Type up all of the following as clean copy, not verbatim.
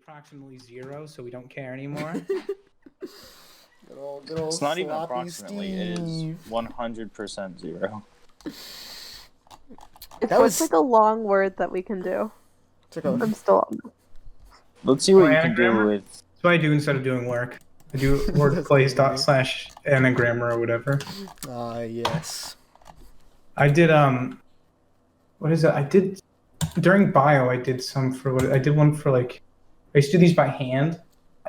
approximately 0, so we don't care anymore. Good old It's not even sloppy approximately. It is Steve. 100% 0. That What's was like a long word that we can do? took a I'm still on. Let's see what you can Anagram? do with. That's what I do instead of doing work. I do workplace./anagram or whatever. yes. I did what is it? I did during bio. I did some for what I did one for like. I used to do these by hand.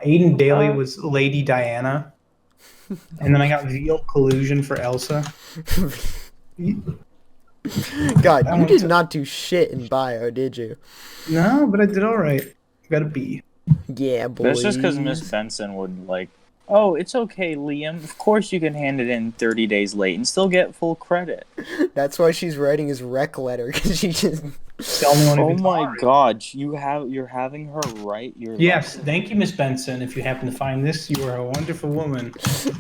Aiden Daly was Lady Diana, and then I got veal collusion for Elsa. God, I you went did to- not do shit in bio, did you? No, but I did all right. Got a B. Yeah, boy. That's just because Miss Benson would like. Oh, it's okay, Liam. Of course you can hand it in 30 days late and still get full credit. That's why she's writing his rec letter, because she just... It's the only one who Oh can my tolerate it. god, you're having her write your Yes, letter. thank you, Miss Benson. If you happen to find this, you are a wonderful woman.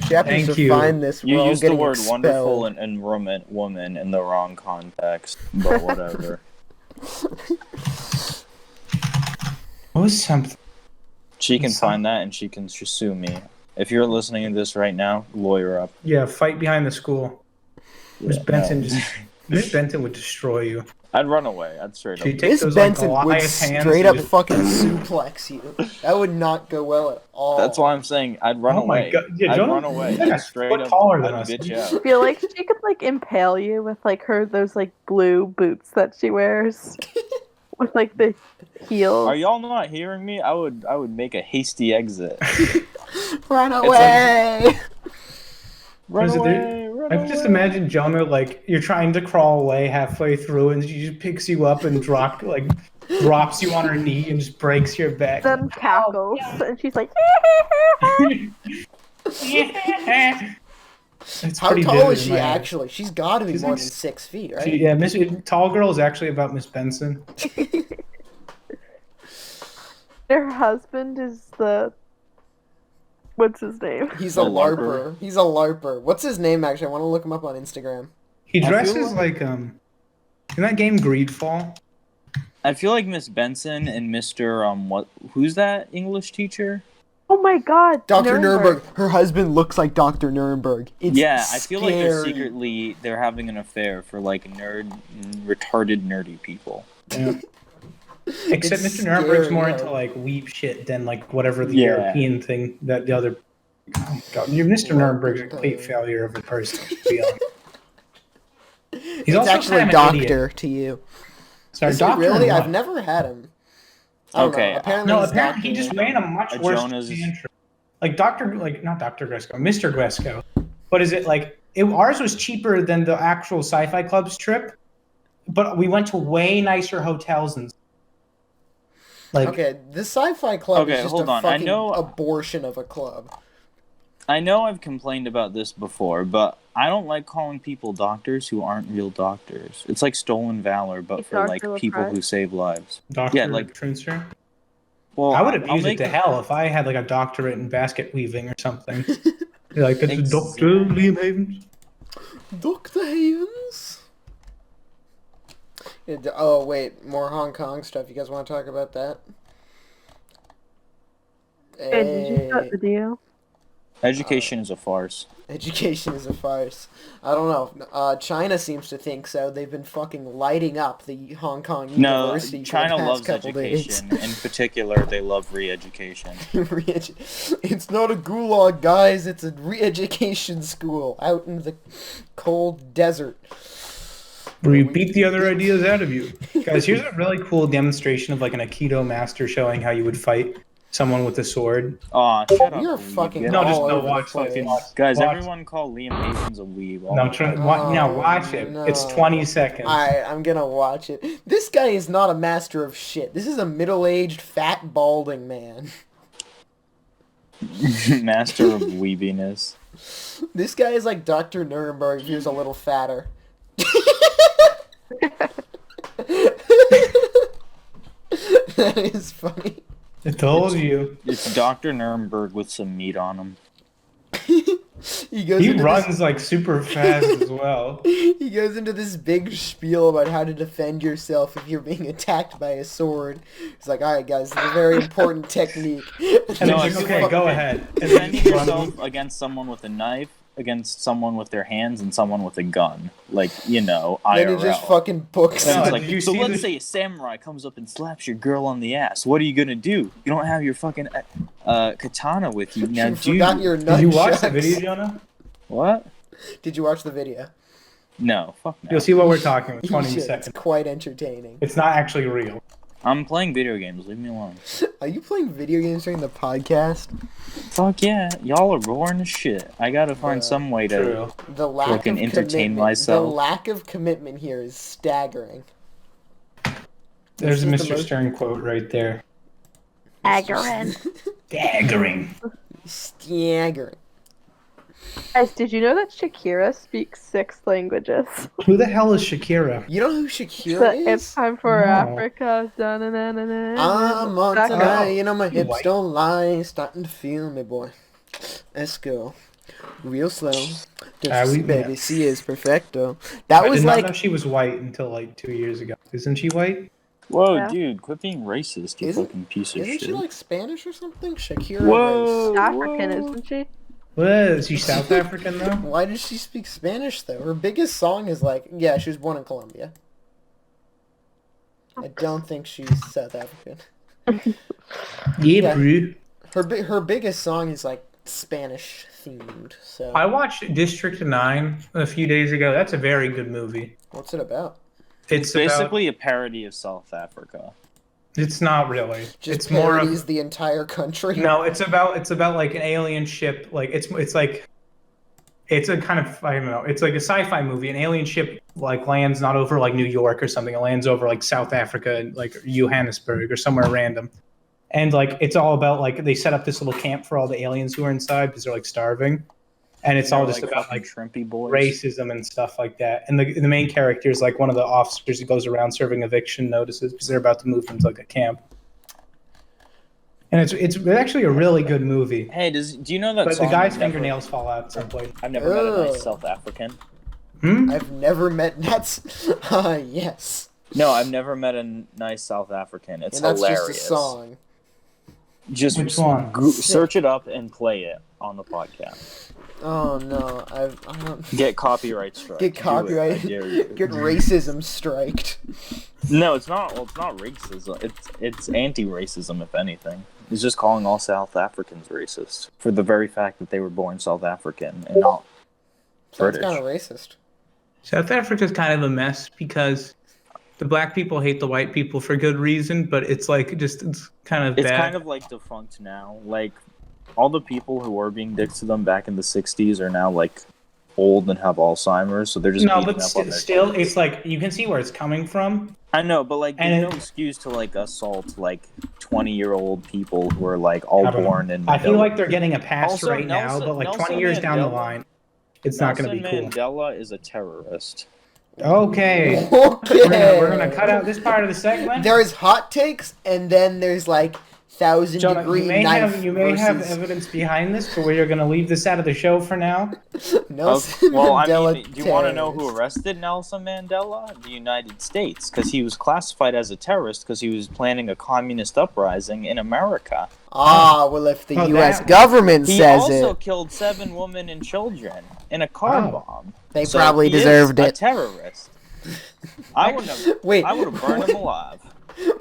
She happens Thank to you. find this You while used the getting word expelled. wonderful and woman in the wrong context, but whatever. What was something? She can find that and she can sue me. If you're listening to this right now, lawyer up. Yeah, fight behind the school. Miss Yeah, Benson no. Miss Benton would destroy you. I'd run away. I'd straight up. She'd take Miss those Benson like would Goliath hands straight and up just- fucking suplex you. That would not go well at all. That's why I'm saying I'd run Oh my away. God. Yeah, I'd Jonah- run away. yeah, I'd straight foot up. taller than I'd us. bitch I out. feel like she could like impale you with like those like blue boots that she wears with like the heels. Are y'all not hearing me? I would make a hasty exit. Run like- away! Run Is it away! Run I away! just imagine Jonah like you're trying to crawl away halfway through, and she just picks you up and drops you on her knee and just breaks your back. Then cackles and she's like, It's How pretty tall vivid is in she my head. actually? She's got to be She's more like than 6 feet, right? Yeah, Miss Tall Girl is actually about Miss Benson. her husband is the what's his name? He's a A LARPer. LARPer. He's a LARPer. What's his name actually? I want to look him up on Instagram. He I feel dresses like in that game Greedfall. I feel like Miss Benson and Mr. Who's that English teacher? Oh my god, Dr. Nuremberg. Her husband looks like Dr. Nuremberg. It's Yeah, I feel like scary. they're having an affair for like retarded nerdy people. Yeah. Except It's Mr. Nuremberg's scary, more yeah. into like weep shit than like whatever the Yeah. European thing that the other. Oh God, Mr. Nuremberg's a complete failure of a person. To be honest. He's It's also actually kind of an idiot. doctor to you. Sorry, Is he doctor. really? in what? I've never had him. I don't Okay, know. Apparently No, he's apparently he doctor. just ran a much worse Jonah's- tantrum. Like not Dr. Gresco, Mr. Gresco. But is it like ours was cheaper than the actual Sci-Fi Club's trip, but we went to way nicer hotels and like Okay, the Sci-Fi Club Okay, is just hold a on. I fucking know- abortion of a club. I know I've complained about this before, but I don't like calling people doctors who aren't real doctors. It's like stolen valor, but Like for Dr. like people LaPrade? who save lives. Dr. Yeah, like- Trincer. Well, I would I'll abuse it make to hell if I had like a doctorate in basket weaving or something. Be like, it's Dr. Liam Havens. Dr. Havens? Oh, wait. More Hong Kong stuff. You guys want to talk about that? Hey, did you start Hey, the video? Education is a farce. education is a farce. I don't know. China seems to think so. They've been fucking lighting up the Hong Kong No, University China for the past loves couple education. In particular, they love re-education. days. It's not a gulag, guys. It's a re-education school out in the cold desert. Where you beat the other ideas out of you. Guys, here's a really cool demonstration of like an Aikido master showing how you would fight someone with a sword. Aw, shut up. You're weeb. fucking Get No, off just all no over the watch place. fucking Guys, watch. everyone call Liam Havens a weeb. No, now watch it. no. It's 20 seconds. Alright, I'm gonna watch it. This guy is not a master of shit. This is a middle-aged, fat, balding man. Master of weebiness. This guy is like Dr. Nuremberg if he was a little fatter. That is funny. I told you. It's Dr. Nuremberg with some meat on him. He goes He into runs like super fast as well. He goes into this big spiel about how to defend yourself if you're being attacked by a sword. He's like, all right, guys, it's a very important technique. And No, it's I like, see okay, what- go ahead. And then Defending he runs. yourself against someone with a knife, against someone with their hands, and someone with a gun. Like, you know, Then IRL. he just fucking books. And No, it's did like, you so see let's the- say a samurai comes up and slaps your girl on the ass. What are you gonna do? You don't have your fucking katana with you now, You do forgot you? your Did you watch the nunchucks. video, Jonah? What? Did you watch the video? No, fuck no. You'll see what we're talking about. You 20 should. seconds. It's quite entertaining. It's not actually real. I'm playing video games. Leave me alone. Are you playing video games during the podcast? Fuck yeah, y'all are boring as shit. I gotta find Bruh. some way to. True. The lack Fucking of entertain commitment. myself. The lack of commitment here is staggering. There's a This is the Mr. most- Stern quote right there. Agarin. Staggering. Staggering. Guys, did you know that Shakira speaks 6 languages? Who the hell is Shakira? You know who So Shakira it's is? time for No. Africa. I'm on Back tonight, up. you know my You hips white. don't lie, starting to feel me, boy. Let's go. Real slow. Don't you see, baby, yeah. she is perfecto. That I was did not like, know she was white until like 2 years ago. Isn't she white? Whoa, Yeah. dude, quit being racist, you Isn't- fucking piece of isn't shit. she like Spanish or something? Shakira Whoa. African, isn't she? What? Is she South African though? Why does she speak Spanish though? Her biggest song is like, yeah, she was born in Colombia. I don't think she's South African. Yeah, Yeah. bro. Her biggest song is like Spanish themed. So I watched District 9 a few days ago. That's a very good movie. what's it about? It's Basically a parody of South Africa. It's not really. Just it's more parodies of the entire country. no. It's about like an alien ship. Like it's like it's a kind of I don't know. It's like a sci-fi movie. An alien ship like lands not over like New York or something. It lands over like South Africa, like Johannesburg or somewhere random. And like it's all about like they set up this little camp for all the aliens who are inside because they're like starving, and it's all They're, just about like shrimpy boys. racism and stuff like that. And the main character is like one of the officers who goes around serving eviction notices because they're about to move them to like a camp. And it's actually a really good movie. Hey, do you know that But song? the guy's I've never- fingernails fall out at some point. I've never met a Ugh. nice South African. Hmm? I've never met. That's yes, No, I've never met a nice South African. It's and that's hilarious. just a song. Just Which one? search it up and play it on the podcast. Oh no, I don't Get copyright strike. get Do it, copyright. I dare you. Get racism striked. No, it's not. Well, it's not racism. It's anti-racism, if anything. It's just calling all South Africans racist for the very fact that they were born South African and not Sounds British. kind of racist. South Africa's kind of a mess because the black people hate the white people for good reason, but it's like just it's kind of It's bad. kind of like defunct now. Like all the people who were being dicks to them back in the '60s are now like old and have Alzheimer's, so they're just no, beating but up on their still, kids. it's like you can see where it's coming from. I know, but like, And there's it- no excuse to like assault like 20-year-old people who are like all I don't know. born in. I feel Mandela. like they're getting a pass Also, right now, Nelson- but like 20 Nelson years down the Mandela- line, it's not going to be Nelson cool. Mandela is a terrorist. Okay. Okay. We're gonna cut out this part of the segment. There's hot takes, and then there's like 1,000 Jonah, degree you may knife have versus evidence behind this, but we're gonna leave this out of the show for now. Nelson Well, I Mandela mean, do you want to know who terrorist. arrested Nelson Mandela? The United States, because he was classified as a terrorist because he was planning a communist uprising in America. Ah, well, if the Oh, U.S. that- government He says also it, killed 7 women and children in a car Oh. bomb. they So probably he is deserved a it. terrorist. I would have. Wait, I would have burned him alive.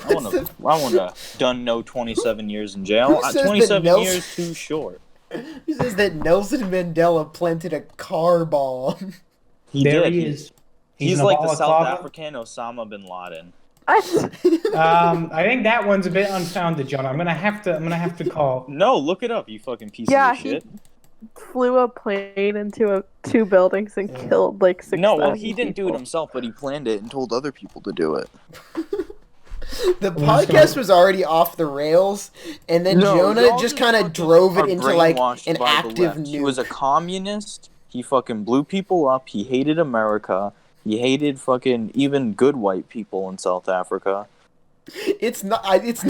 I want to done no 27 years in jail. Who says that 27 Nelson- years too short. He says that Nelson Mandela planted a car bomb. He There did. he is. He's in a like the South balaclava. African Osama bin Laden. I think that one's a bit unfounded, John. I'm gonna have to call. No, look it up, you fucking piece Yeah, of shit. Flew a plane into 2 buildings and killed like 6. No, well, he didn't do it himself, but he planned it and told other people to do it. The Well, podcast so- was already off the rails, and then No, Jonah y'all just just kind of fucking drove are it into like brainwashed an by the active left. He was a nuke. communist. He fucking blew people up. He hated America. He hated fucking even good white people in South Africa. It's not. It's.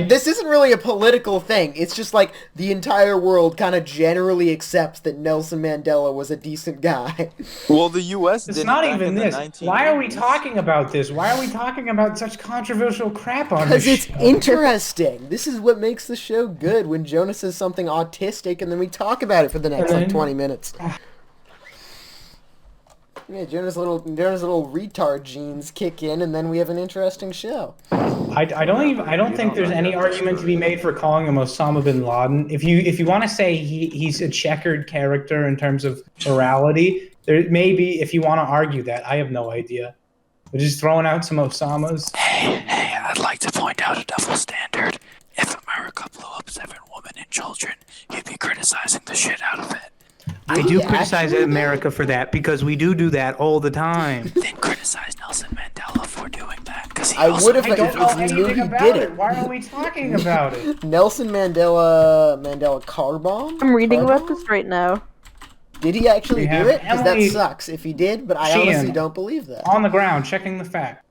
This isn't really a political thing. It's just like the entire world kind of generally accepts that Nelson Mandela was a decent guy. Well, the U.S. It's did not it back even in the this. 1980s. Why are we talking about this? Why are we talking about such controversial crap on Because this it's show? interesting. This is what makes the show good, when Jonah says something autistic and then we talk about it for the next, And like, then- 20 minutes. Yeah, Jonah's little retard genes kick in, and then we have an interesting show. I don't think there's any argument to be made for calling him Osama bin Laden. If you want to say he's a checkered character in terms of morality, there may be, if you want to argue that. I have no idea. We're just throwing out some Osamas. Hey, I'd like to point out a double standard. If America blew up 7 women and children, you'd be criticizing the shit out of it. I do criticize America for that because we do that all the time. Then criticize Nelson Mandela for doing that, because he I also would have I don't know if you knew anything he about did it. it. Why are we talking about it? Nelson Mandela car bomb? I'm reading Car about bomb? this right now. Did he actually We do have it? Because that Emily sucks if he did, but I Sheehan. honestly don't believe that. On the ground, checking the fact.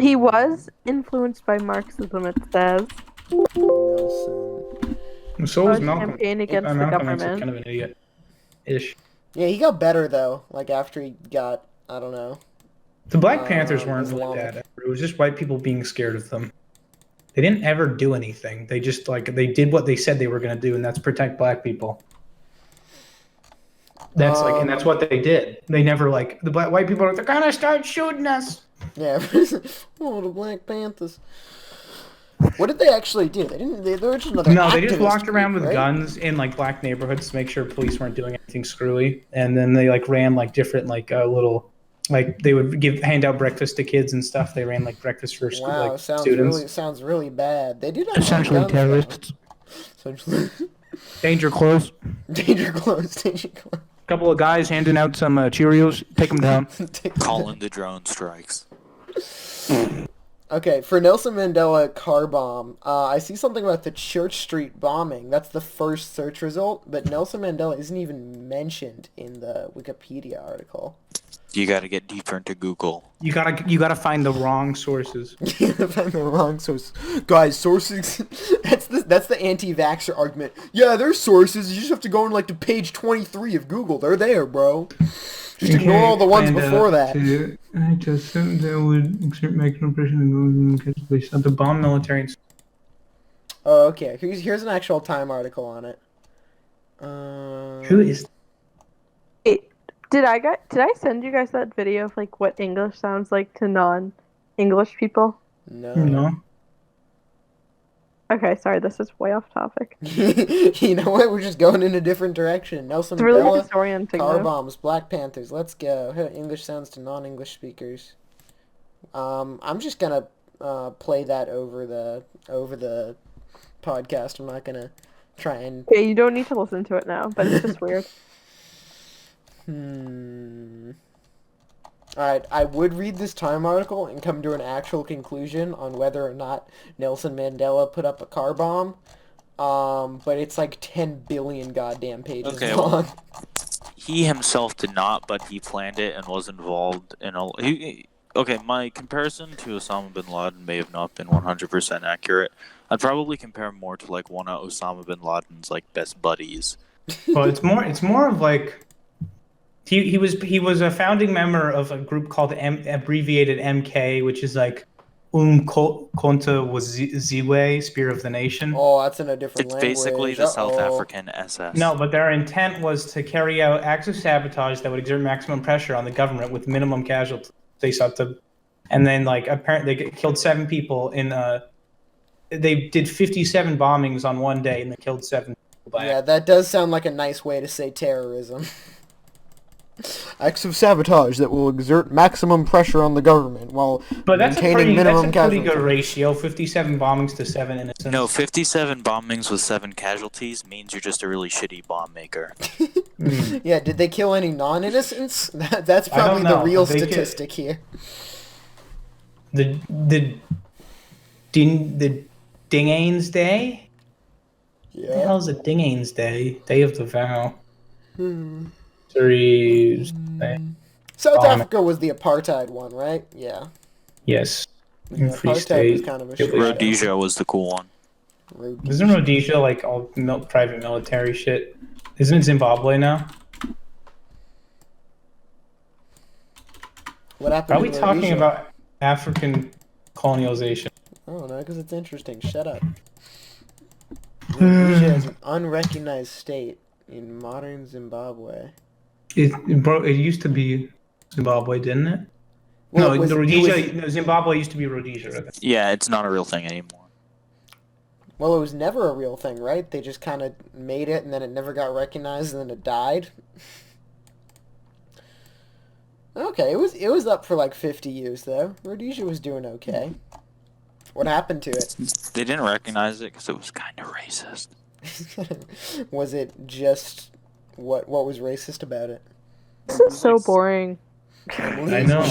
He was influenced by Marxism, it says. Nelson. So was Was Malcolm. campaign against the Malcolm X is government. kind of an idiot. Ish. Yeah, he got better though. Like after he got, I don't know. The Black Panthers weren't Islamic. really bad. It was just white people being scared of them. They didn't ever do anything. They just they did what they said they were going to do, and that's protect black people. That's and that's what they did. They never the white people are they're gonna start shooting us. Yeah. Oh, the Black Panthers. What did they actually do? They didn't. They were just another. No, they just activist walked around group, with right? guns in black neighborhoods to make sure police weren't doing anything screwy, and then they ran different little. They would hand out breakfast to kids and stuff. They ran breakfast for Wow, students. sounds really bad. They did have Essentially guns, terrorists. though. Essentially, Danger close. danger close. Danger close. Couple of guys handing out some Cheerios. Take them down. call in the drone strikes. Okay, for Nelson Mandela car bomb, I see something about the Church Street bombing. That's the first search result, but Nelson Mandela isn't even mentioned in the Wikipedia article. You gotta get deeper into Google. You gotta find the wrong sources. You find the wrong source, guys. Sources. That's the anti-vaxxer argument. Yeah, there's sources. You just have to go on to page 23 of Google. They're there, bro. Just ignore all the ones before that. I just assumed that would exert maximum pressure and go to bomb military. Oh, okay. Here's an actual Time article on it. Who is? Did I send you guys that video of what English sounds like to non-English people? No. No. Okay, sorry, this is way off topic. You know what? We're just going in a different direction. Nelson It's really Mandela, disorienting. car though. bombs, Black Panthers. Let's go. English sounds to non-English speakers. I'm just gonna play that over the podcast. I'm not gonna try and. Okay, you don't need to listen to it now, but it's just weird. Alright, I would read this Time article and come to an actual conclusion on whether or not Nelson Mandela put up a car bomb. But it's 10 billion goddamn pages Okay, long. well, he himself did not, but he planned it and was involved in a. Okay, my comparison to Osama bin Laden may have not been 100% accurate. I'd probably compare more to one of Osama bin Laden's best buddies. Well, it's more of he was a founding member of a group called abbreviated MK, which is Konta was Ziwe, Spear of the Nation. Oh, that's in a different It's language. basically the South Uh-oh. African SS. No, but their intent was to carry out acts of sabotage that would exert maximum pressure on the government with minimum casualties. They sought to, and then apparently they killed 7 people in. They did 57 bombings on one day and they killed 7 people. Yeah, that does sound like a nice way to say terrorism. Acts of sabotage that will exert maximum pressure on the government while But that's maintaining minimum a pretty casualties. good ratio. 57 bombings to 7 innocents. No, 57 bombings with 7 casualties means you're just a really shitty bomb maker. Yeah, did they kill any non-innocents? That's I don't probably the know. real They statistic here. The Dinganes Day? What the Yeah. hell is a Dinganes Day? Day of the Vow. Series. South Um, Africa was the apartheid one, right? Yeah. Yes. Yeah, In Free apartheid was State. kind of a It shit. was- Rhodesia was the cool one. Isn't Rhodesia like all private military shit? Isn't it Zimbabwe now? What happened Are we to talking Rhodesia? about African colonialization? I don't know, because it's interesting. Shut up. Rhodesia is an unrecognized state in modern Zimbabwe. It used to be Zimbabwe, didn't it? Well, No, it was- the it Rhodesia. was- No, Zimbabwe used to be Rhodesia. I think. Yeah, it's not a real thing anymore. Well, it was never a real thing, right? They just kind of made it, and then it never got recognized, and then it died. Okay, it was up for like 50 years though. Rhodesia was doing okay. What happened to it? They didn't recognize it because it was kind of racist. Was it just what was racist about it? This is so boring. I know.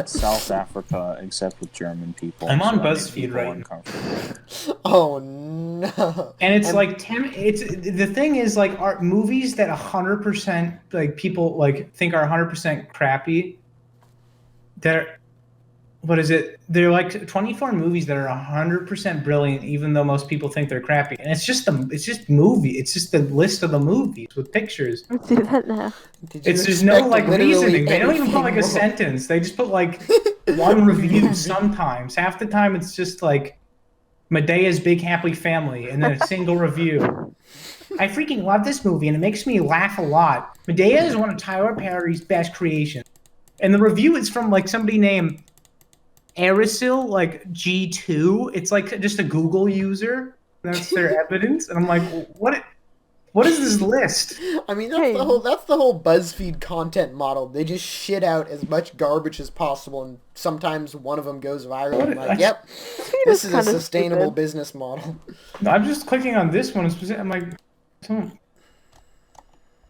South Africa, except with German people. I'm on that made BuzzFeed people right now. uncomfortable. Oh no! And it's like it's the thing is like art movies that 100% like people like think are 100% crappy. They're what is it? They're like 24 movies that are 100% brilliant, even though most people think they're crappy. And it's just movie. It's just the list of the movies with pictures. Let's do that now. Did you It's there's no expect like literally reasoning. They don't even put like a anything wrong? sentence. They just put like one review sometimes. Half the time it's just like Medea's Big Happy Family and then a single review. I freaking love this movie and it makes me laugh a lot. Medea is one of Tyler Perry's best creations. And the review is from like somebody named Arisil like G2. It's like just a Google user. That's their evidence. And I'm like, what is this list? I mean, Hey. that's the whole BuzzFeed content model. They just shit out as much garbage as possible, and sometimes one of them goes viral. I'm like, yep, this is a kinda sustainable stupid. business model. I'm just clicking on this one. I'm like,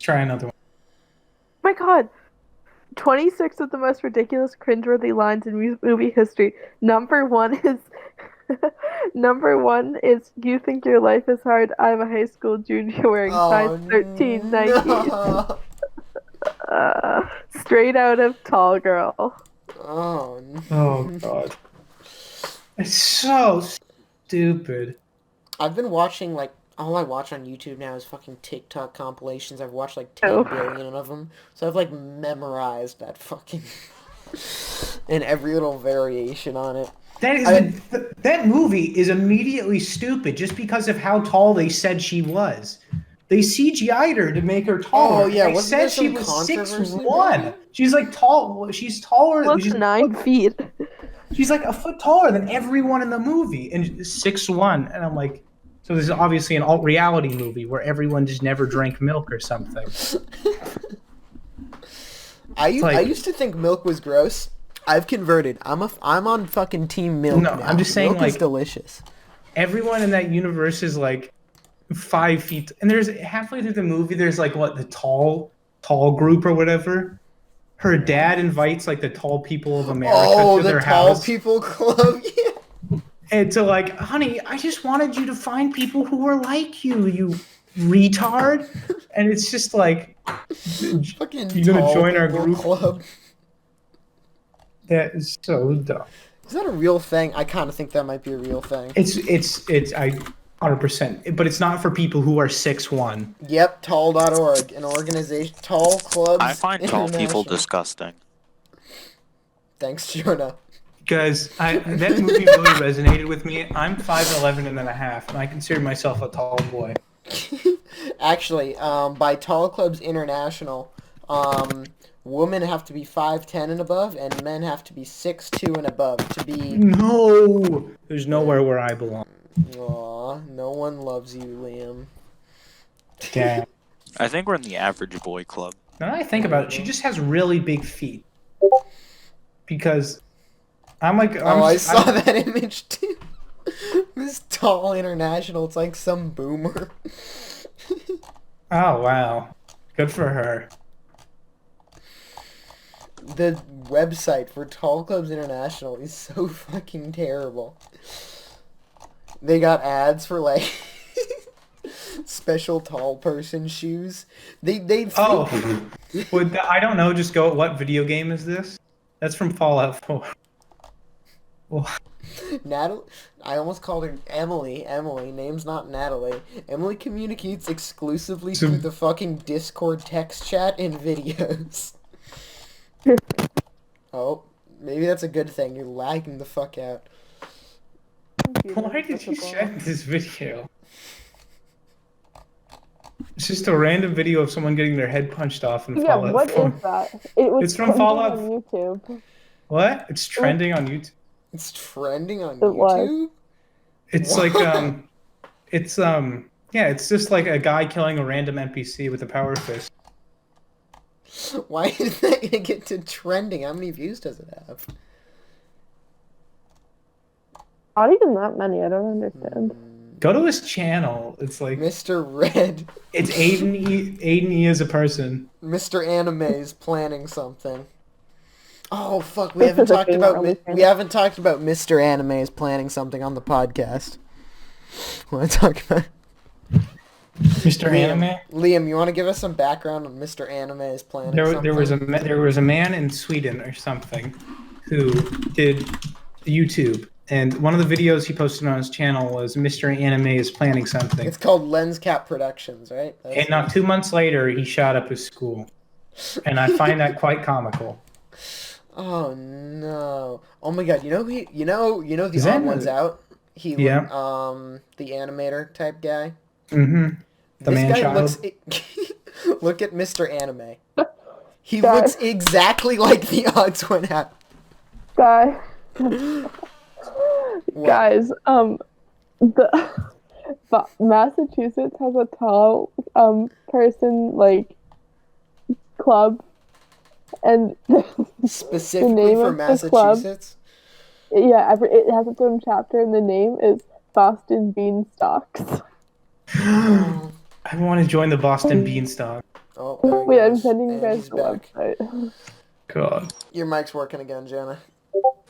try another one. Oh my god. 26 of the most ridiculous cringeworthy lines in movie history. Number one is you think your life is hard. I'm a high school junior wearing size 13 Nikes. no. Straight out of Tall Girl. Oh, no. Oh god, it's so stupid. I've been watching, like, all I watch on YouTube now is fucking TikTok compilations. I've watched like 10 Oh. billion of them. So I've like memorized that fucking and every little variation on it. That is that movie is immediately stupid just because of how tall they said she was. They CGI'd her to make her taller. Oh, yeah, They wasn't there said she some was controversy 6'1". about She's like tall. She's taller. Plus She's 9 feet. She's like a foot taller than everyone in the movie, and 6'1". And I'm like, so this is obviously an alt reality movie where everyone just never drank milk or something. I like- used to think milk was gross. I've converted. I'm on fucking team milk. No, now. I'm just saying, milk is like- delicious. Everyone in that universe is like 5 feet, and there's halfway through the movie, there's like what the tall group or whatever. Her dad invites like the tall people of America Oh, to the their tall house, people club. Yeah. and to like, honey, I just wanted you to find people who were like you retard. And it's just like, Fucking You gonna tall join our people group? club. that is so dumb. Is that a real thing? I kind of think that might be a real thing. It's I 100%, but it's not for people who are 6'1". Yep, tall.org, an organization, tall clubs. I find tall people International. disgusting. Thanks, Jonah. Guys, that movie really resonated with me. I'm 5'11" and a half, and I consider myself a tall boy. Actually, by Tall Clubs International, women have to be 5'10" and above, and men have to be 6'2" and above to be. No, there's nowhere where I belong. Aw, no one loves you, Liam. Damn. I think we're in the average boy club. Now that I think about it, she just has really big feet. Because I'm like, I saw that image too. This Tall International, it's like some boomer. Oh wow, good for her. The website for Tall Clubs International is so fucking terrible. They got ads for like Special tall person shoes. They Oh, I don't know. Just go. What video game is this? That's from Fallout 4. Well, Natalie, I almost called her Emily. Emily, name's not Natalie. Emily communicates exclusively So- through the fucking Discord text chat and videos. Oh, maybe that's a good thing. You're lagging the fuck out. why did you check this video? It's just a random video of someone getting their head punched off in Yeah, Fallout what 4. is that? It was It's from trending Fallout- on YouTube. What? It's trending on YouTube. It's trending on It was. YouTube? It's What? like yeah, it's just like a guy killing a random NPC with a power fist. Why is that gonna get to trending? How many views does it have? Not even that many. I don't understand. Go to his channel. It's like Mr. Red. it's Aiden E. Aiden E. as a person. Mr. Anime is planning something. Oh fuck, we This haven't is a talked thing about we're only we haven't talked about Mr. Anime is planning something on the podcast. Want to talk about Mr. Anime. Liam, you want to give us some background on Mr. Anime is planning something? There was a man in Sweden or something who did YouTube, and one of the videos he posted on his channel was Mr. Anime is planning something. It's called Lens Cap Productions, right? That's And not 2 months later, he shot up his school, and I find that quite comical. Oh no! Oh my god! You know the Is that odd ones out. He Yeah. the animator type guy. Mm-hmm. The This man guy child. looks. Look at Mr. Anime. He Guy. looks exactly like the odds went out. Guy, What? guys, but Massachusetts has a tall person like club, and Specifically name for of the club- Massachusetts. yeah, it has its own chapter, and the name is Boston Beanstalks. I want to join the Boston Beanstalk. Oh, there he Wait, I'm goes. sending you And guys he's the back. website. God. Your mic's working again, Jenna.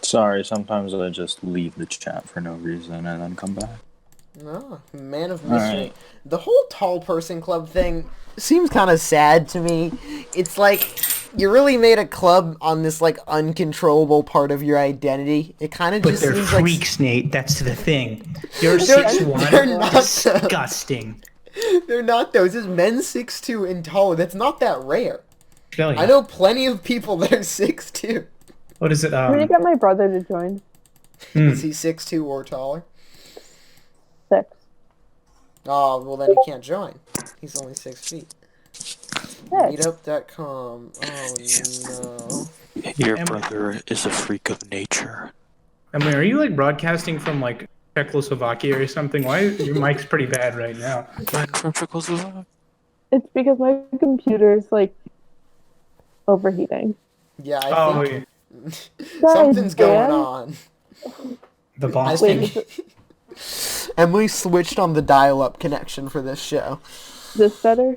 Sorry, sometimes I just leave the chat for no reason and then come back. No, man of mystery. Alright. The whole tall person club thing seems kind of sad to me. It's like you really made a club on this like uncontrollable part of your identity. It kind of But just they're seems freaks, Nate. That's the thing. You're They're- 6'1". they're not- Disgusting. like they're not those. It's men 6'2" and taller. That's not that rare. Really? I know plenty of people that are 6'2". What is it? I'm gonna get my brother to join. Is he 6'2" or taller? 6. Oh, well then he can't join. He's only 6 feet. 6. Meetup.com. Oh no. Your Am- brother is a freak of nature. I mean, are you like broadcasting from like Czechoslovakia or something? Why your mic's pretty bad right now? I'm from Czechoslovakia. It's because my computer's like overheating. Yeah, I Oh, think God something's going damn. on. the I Boston. Wait, think Emily switched on the dial-up connection for this show. Is this better?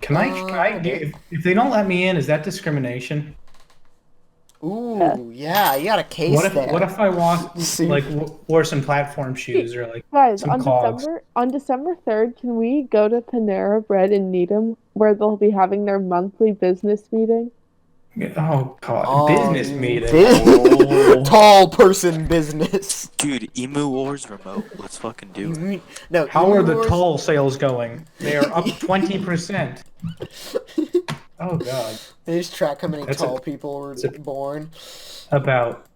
Can I if they don't let me in, is that discrimination? Ooh, yeah, you got a case What if there. what if I walk See? like wore some platform shoes or like Guys, some on clogs? December 3rd, can we go to Panera Bread in Needham where they'll be having their monthly business meeting? Oh god, Oh, business meeting. bu- Tall person business. Dude, Emu Wars remote. Let's fucking do it. No, How are the yours- toll sales going? They are up 20%. Oh god. They just track how many That's tall people were a- born. About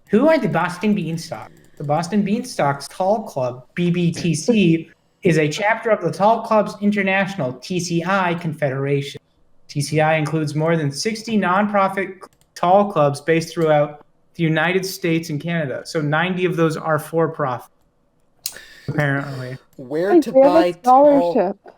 who are the Boston Beanstalk? The Boston Beanstalks Tall Club (BBTC) is a chapter of the Tall Clubs International (TCI) Confederation. TCI includes more than 60 nonprofit tall clubs based throughout the United States and Canada. So 90 of those are for profit, apparently. Where Guys, to we have buy a scholarship. One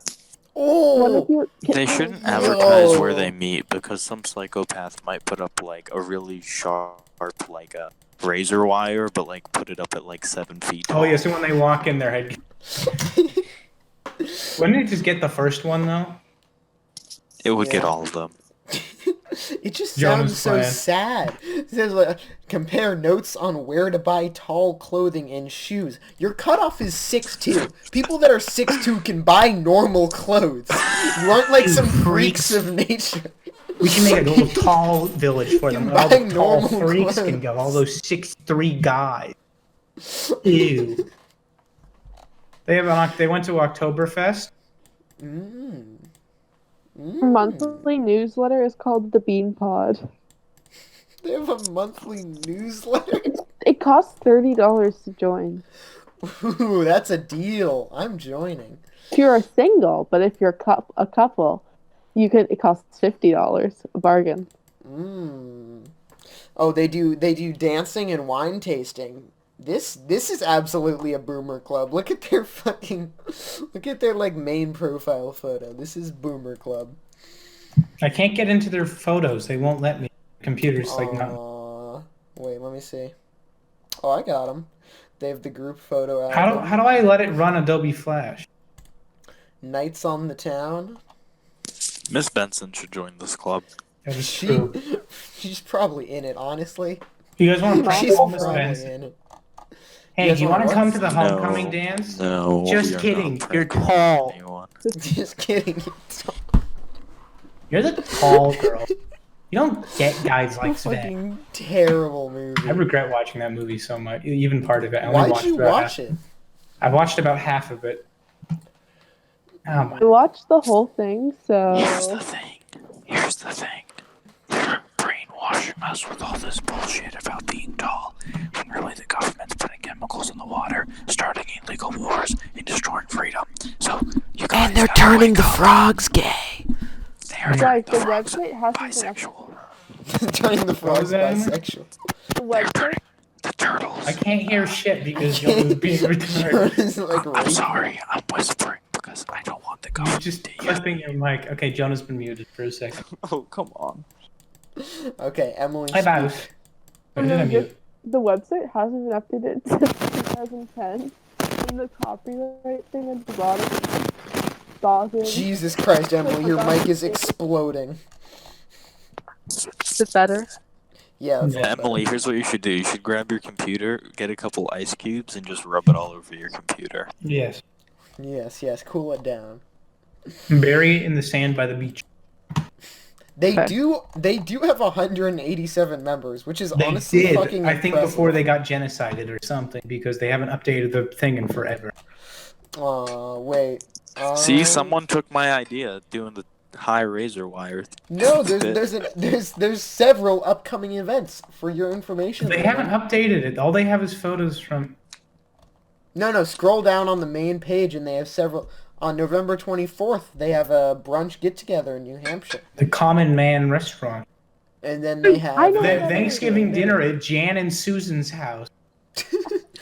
Oh, of you, They shouldn't advertise where they meet because some psychopath might put up like a really sharp like a razor wire, but like put it up at like 7 feet tall. Oh yeah, so when they walk in, their head. Wouldn't it just get the first one though? It would get Yeah. all of them. It just Jonah's sounds so plan. sad. It says like, compare notes on where to buy tall clothing and shoes. Your cutoff is 6'2". People that are 6'2" can buy normal clothes. You aren't like some freaks of nature. We can make a little tall village for them. You All buy the tall normal freaks clothes. can go. All those 6'3" guys. Ew. They went to Oktoberfest. Mm. Monthly newsletter is called the Bean Pod. They have a monthly newsletter. It costs $30 to join. Ooh, that's a deal. I'm joining. If you're a single, but if you're a couple, it costs $50. A bargain. Mm. Oh, they do dancing and wine tasting. This is absolutely a boomer club. Look at their like main profile photo. This is boomer club. I can't get into their photos. They won't let me. Computer's like not. Wait, let me see. Oh, I got them. They have the group photo album. How do I let it run Adobe Flash? Nights on the Town. Miss Benson should join this club. That is true. She's probably in it, honestly. You guys want to She's prank Miss probably Benson? in it. Hey, guys do you wanna want to what? come to the homecoming No. dance? No. Just we are kidding. not You're pranking tall. anyone. Just kidding. You're the tall girl. You don't get guys A like that. fucking terrible movie. I regret watching that movie so much. Even part of it. I only Why'd watched you about watch half. it? I watched about half of it. Oh my. I watched the whole thing, Here's so the thing. Here's the thing. They're brainwashing us with all this bullshit about being tall, when really the government's putting chemicals in the water, starting illegal wars, and destroying freedom. So you guys And they're gotta turning wake the up. frogs gay. They are guys, turning the frogs website hasn't been bisexual. Turning the frogs was that? bisexual. the website. The turtles. I can't hear shit because Jonas being retarded. It's like I'm rape. sorry. I'm whispering because I don't want the You're government just to hear clipping me. your mic. Okay, Jonah's been muted for a second. Oh, come on. Okay, Emily. Hi, speak. Mouse. When did I mute? The website hasn't been updated since 2010. And the copyright thing at the bottom is bothered. Jesus Christ, Emily, your mic is exploding. Is it better? Yeah, that's Yeah, much better. Emily, here's what you should do. You should grab your computer, get a couple ice cubes, and just rub it all over your computer. Yes. Yes, cool it down. Bury it in the sand by the beach. They Okay. do have 187 members, which is They honestly did. fucking I think impressive. before they got genocided or something because they haven't updated the thing in forever. Wait. See, someone took my idea doing the high razor wire. No, bit. there's several upcoming events for your information. They haven't updated it. All they have is photos from. No, scroll down on the main page and they have several. On November 24th, they have a brunch get-together in New Hampshire. The Common Man restaurant. And then they have... I know The that Thanksgiving is. dinner at Jan and Susan's house.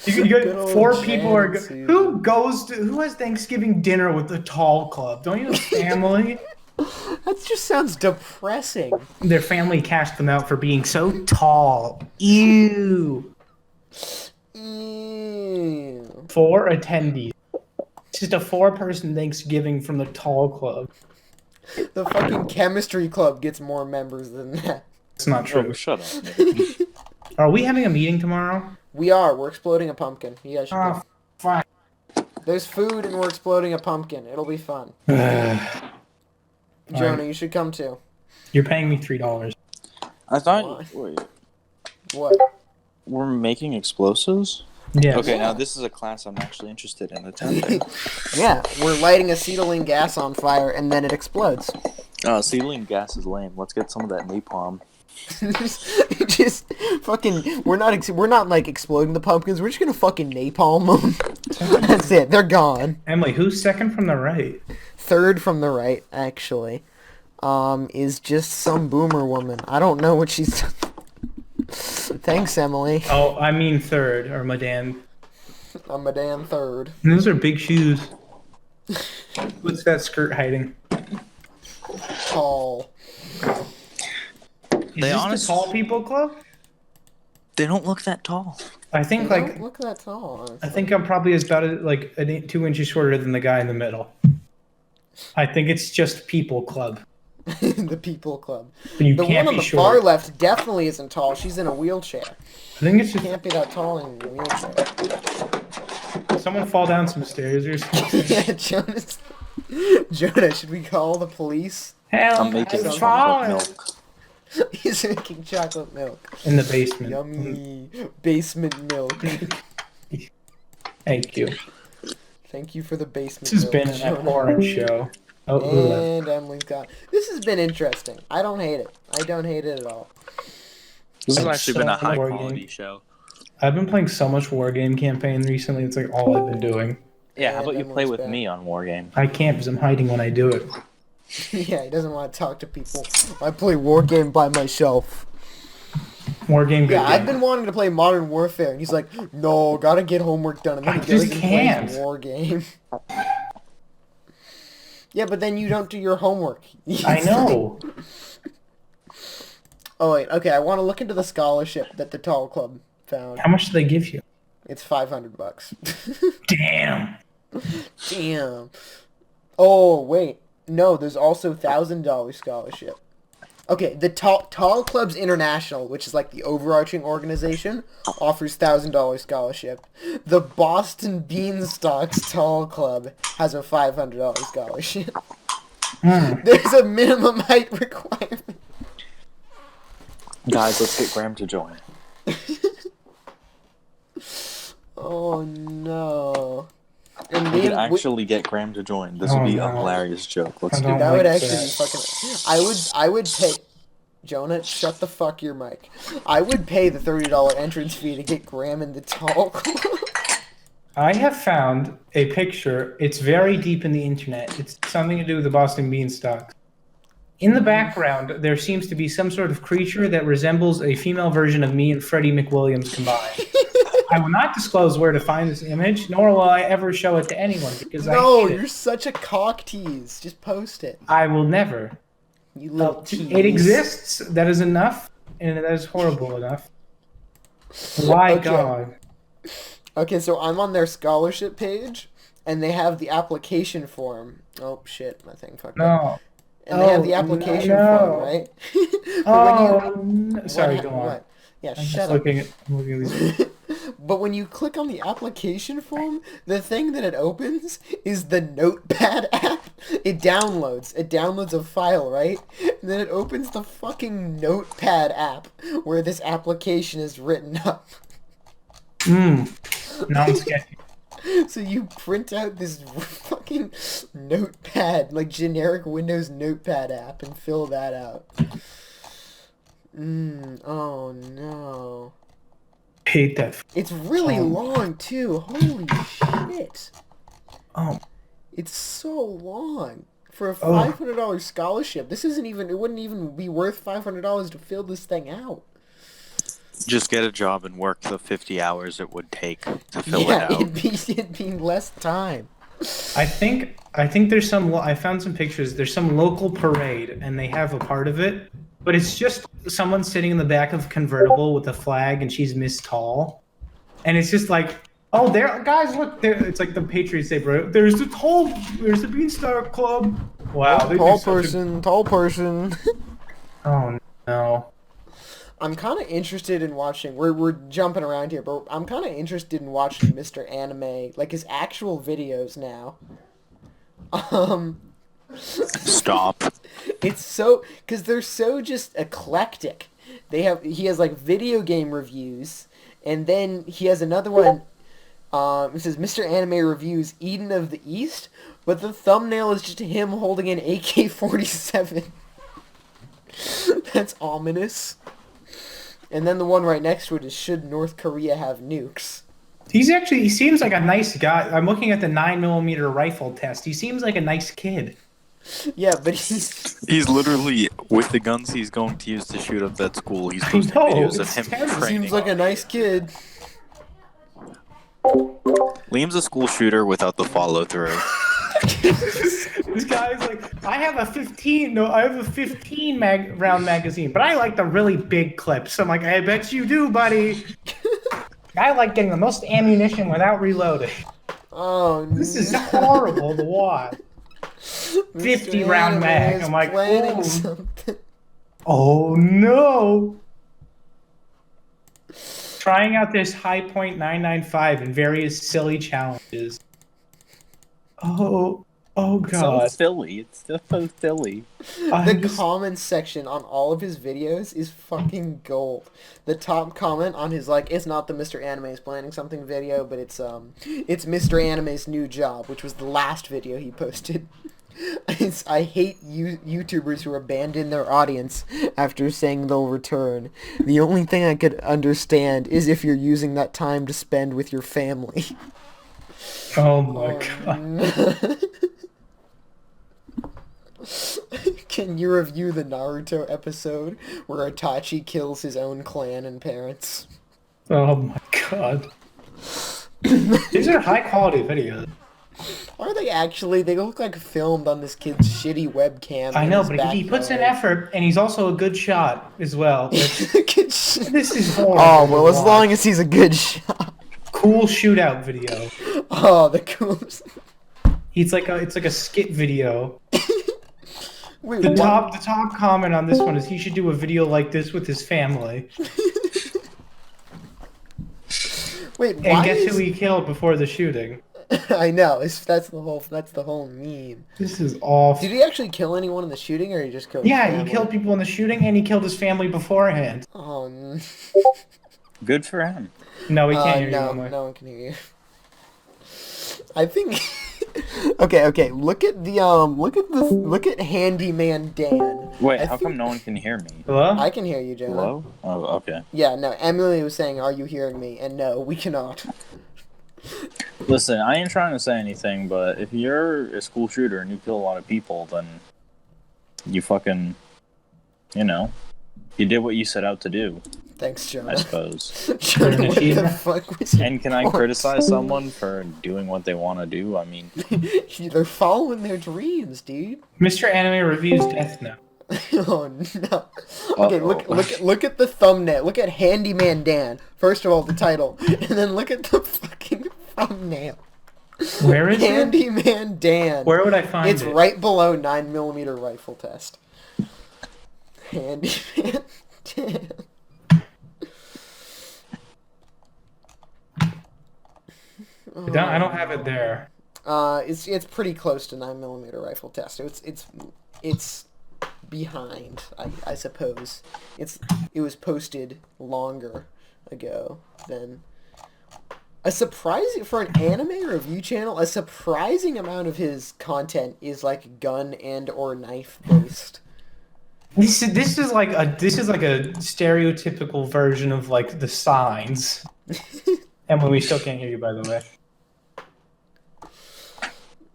You Good got old 4 Jan people are. and Susan. Who has Thanksgiving dinner with the tall club? Don't you have family? That just sounds depressing. Their family cashed them out for being so tall. Ew. Ew. 4 attendees. It's just a 4-person Thanksgiving from the tall club. The fucking chemistry club gets more members than that. It's not Oh, true. shut up. Are we having a meeting tomorrow? We are. We're exploding a pumpkin. You guys should Oh, go. fuck. There's food and we're exploding a pumpkin. It'll be fun. Jonah, Jonah, you should come too. you're paying me $3. I thought. Wait. What? We're making explosives? Yeah. Okay, now this is a class I'm actually interested in attending. Yeah, we're lighting acetylene gas on fire and then it explodes. Acetylene gas is lame. Let's get some of that napalm. just fucking. We're not like exploding the pumpkins. We're just gonna fucking napalm them. That's it. They're gone. Emily, who's second from the right? Third from the right, actually, is just some boomer woman. I don't know what she's. Thanks, Emily. Oh, I mean third, or Madame. I'm a damn third. Those are big shoes. What's that skirt hiding? Tall. Is They this honest- the tall people club? They don't look that tall. I They think don't look that tall. Honestly. I think I'm probably like 2 inches shorter than the guy in the middle. I think it's just people club. The People Club. But you The can't one on be the short. far left definitely isn't tall. She's in a wheelchair. I think it's just Can't be that tall in a wheelchair. someone fall down some stairs or something. Yeah, Jonas. Jonah, should we call the police? Hell, I'm making I'm chocolate milk. He's making chocolate milk. in the basement. Yummy. Basement milk. Thank you. Thank you for the basement This has milk, been an Jonah. abhorrent show. Oh, ooh. And Emily's gone. This has been interesting. I don't hate it. I don't hate it at all. This has Like actually so been a high war quality game. show. I've been playing so much War Game campaign recently. It's like all I've been doing. Yeah, how And about you play Emily's with back. me on Wargame? I can't because I'm hiding when I do it. Yeah, he doesn't want to talk to people. I play war game by myself. War Game. Good Yeah, I've game. been wanting to play Modern Warfare, and he's like, "No, gotta get homework done." And then he I goes just and can't. plays war game. Yeah, but then you don't do your homework. I know. Oh wait, okay. I want to look into the scholarship that the Tall Club found. How much do they give you? It's $500. Damn. Damn. Oh wait, no. There's also $1,000 scholarship. Okay, the Tall Clubs International, which is like the overarching organization, offers $1,000 scholarship. The Boston Beanstalks Tall Club has a $500 scholarship. There's a minimum height requirement. Guys, let's get Graham to join. Oh no. And We could Liam, actually get Graham to join. This would Oh, be no. a hilarious joke. Let's I do don't that. that would like actually be that. fucking. I would pay. Jonah, shut the fuck your mic. I would pay the $30 entrance fee to get Graham in the Tall Club. I have found a picture. It's very deep in the internet. It's something to do with the Boston Beanstalk. In the background, there seems to be some sort of creature that resembles a female version of me and Freddie McWilliams combined. I will not disclose where to find this image, nor will I ever show it to anyone because No, I hate you're it. such a cock tease. Just post it. I will never. You little tease. It exists. That is enough, and that is horrible enough. Why Okay. God? Okay, so I'm on their scholarship page, and they have the application form. Oh shit, my thing fucked up. No. And they have the Oh, application no. form, right? But Oh, no. Sorry, what go ha- on. what? Yeah, I'm shut just up. looking at these. But when you click on the application form, the thing that it opens is the Notepad app. It downloads a file, right? And then it opens the fucking Notepad app where this application is written up. Now I'm sketchy. So you print out this fucking Notepad, like generic Windows Notepad app, and fill that out. Oh no. Hate that. It's really long too. Holy shit. Oh, It's so long. For a Oh. $500 scholarship, this isn't even, it wouldn't even be worth $500 to fill this thing out. Just get a job and work the 50 hours it would take to fill Yeah, it out. it'd be less time. I think there's some. I found some pictures. There's some local parade, and they have a part of it, but it's just someone sitting in the back of a convertible with a flag, and she's Miss Tall, and it's just like, oh, there, guys, look, there. It's like the Patriots say, bro. There's the Beanstalk Club. Wow, they do Tall such a- tall person. Oh no. I'm kind of interested in watching. We're jumping around here, but I'm kind of interested in watching Mr. Anime, like his actual videos now. Stop. It's so because they're so just eclectic. He has like video game reviews, and then he has another one. It says Mr. Anime Reviews Eden of the East, but the thumbnail is just him holding an AK-47. That's ominous. And then the one right next to it is Should North Korea Have Nukes? He seems like a nice guy. I'm looking at the 9mm rifle test. He seems like a nice kid. Yeah, but he's He's literally, with the guns he's going to use to shoot up that school, he's posting know, videos of it's him terrible. training. seems like a nice kid. Liam's a school shooter without the follow through. This guy's like, I have a 15 round magazine, but I like the really big clips. I'm like, I bet you do, buddy. I like getting the most ammunition without reloading. Oh, This is horrible to watch. 50 Mr. round Anime mag. is I'm like, planning oh, something. oh no. Trying out this high point 995 and various silly challenges. Oh, oh So god. silly. It's so silly. I'm The just, comment section on all of his videos is fucking gold. The top comment on his like, it's not the Mr. Anime is planning something video, but it's Mr. Anime's new job, which was the last video he posted. I hate YouTubers who abandon their audience after saying they'll return. The only thing I could understand is if you're using that time to spend with your family. oh my god. Can you review the Naruto episode where Itachi kills his own clan and parents? Oh my god. These are high quality videos. Are they actually? They look like filmed on this kid's shitty webcam. I in know, his but he puts in backyard. effort, and he's also a good shot as well. This is horrible. Oh, to well, as watch. long as he's a good shot. Cool shootout video. Oh, the coolest. It's like a skit video. Wait, The what? top comment on this one is he should do a video like this with his family. Wait, And why guess is... who he killed before the shooting? I know, that's the whole meme. This is awful. Did he actually kill anyone in the shooting, or he just killed his Yeah, family? he killed people in the shooting, and he killed his family beforehand. Oh, Good for him. No, we can't hear you. no, Emily. no one can hear you. I think... okay, look at Handyman Dan. Wait, I how think- come no one can hear me? Hello? I can hear you, Jonah. Hello? Oh, okay. Yeah, no, Emily was saying, are you hearing me? And no, we cannot. Listen, I ain't trying to say anything, but if you're a school shooter and you kill a lot of people, then you fucking, you did what you set out to do, Thanks, I Jonah. suppose. Jonah, what the achievement. fuck was your And can I point? criticize someone for doing what they want to do? I mean, They're following their dreams, dude. Mr. Anime reviews Death Note. Oh no. Okay, Uh-oh. look at the thumbnail. Look at Handyman Dan. First of all, the title, and then look at the fucking thumbnail. Where is it? Handyman Dan. Where would I find It's it? right below 9mm rifle test. Handyman Dan. I don't have it there. It's pretty close to 9mm rifle test. So it's behind, I suppose. It was posted longer ago than a surprising for an anime review channel. A surprising amount of his content is like gun and or knife based. This is like a stereotypical version of like the signs. Emily, we still can't hear you, by the way.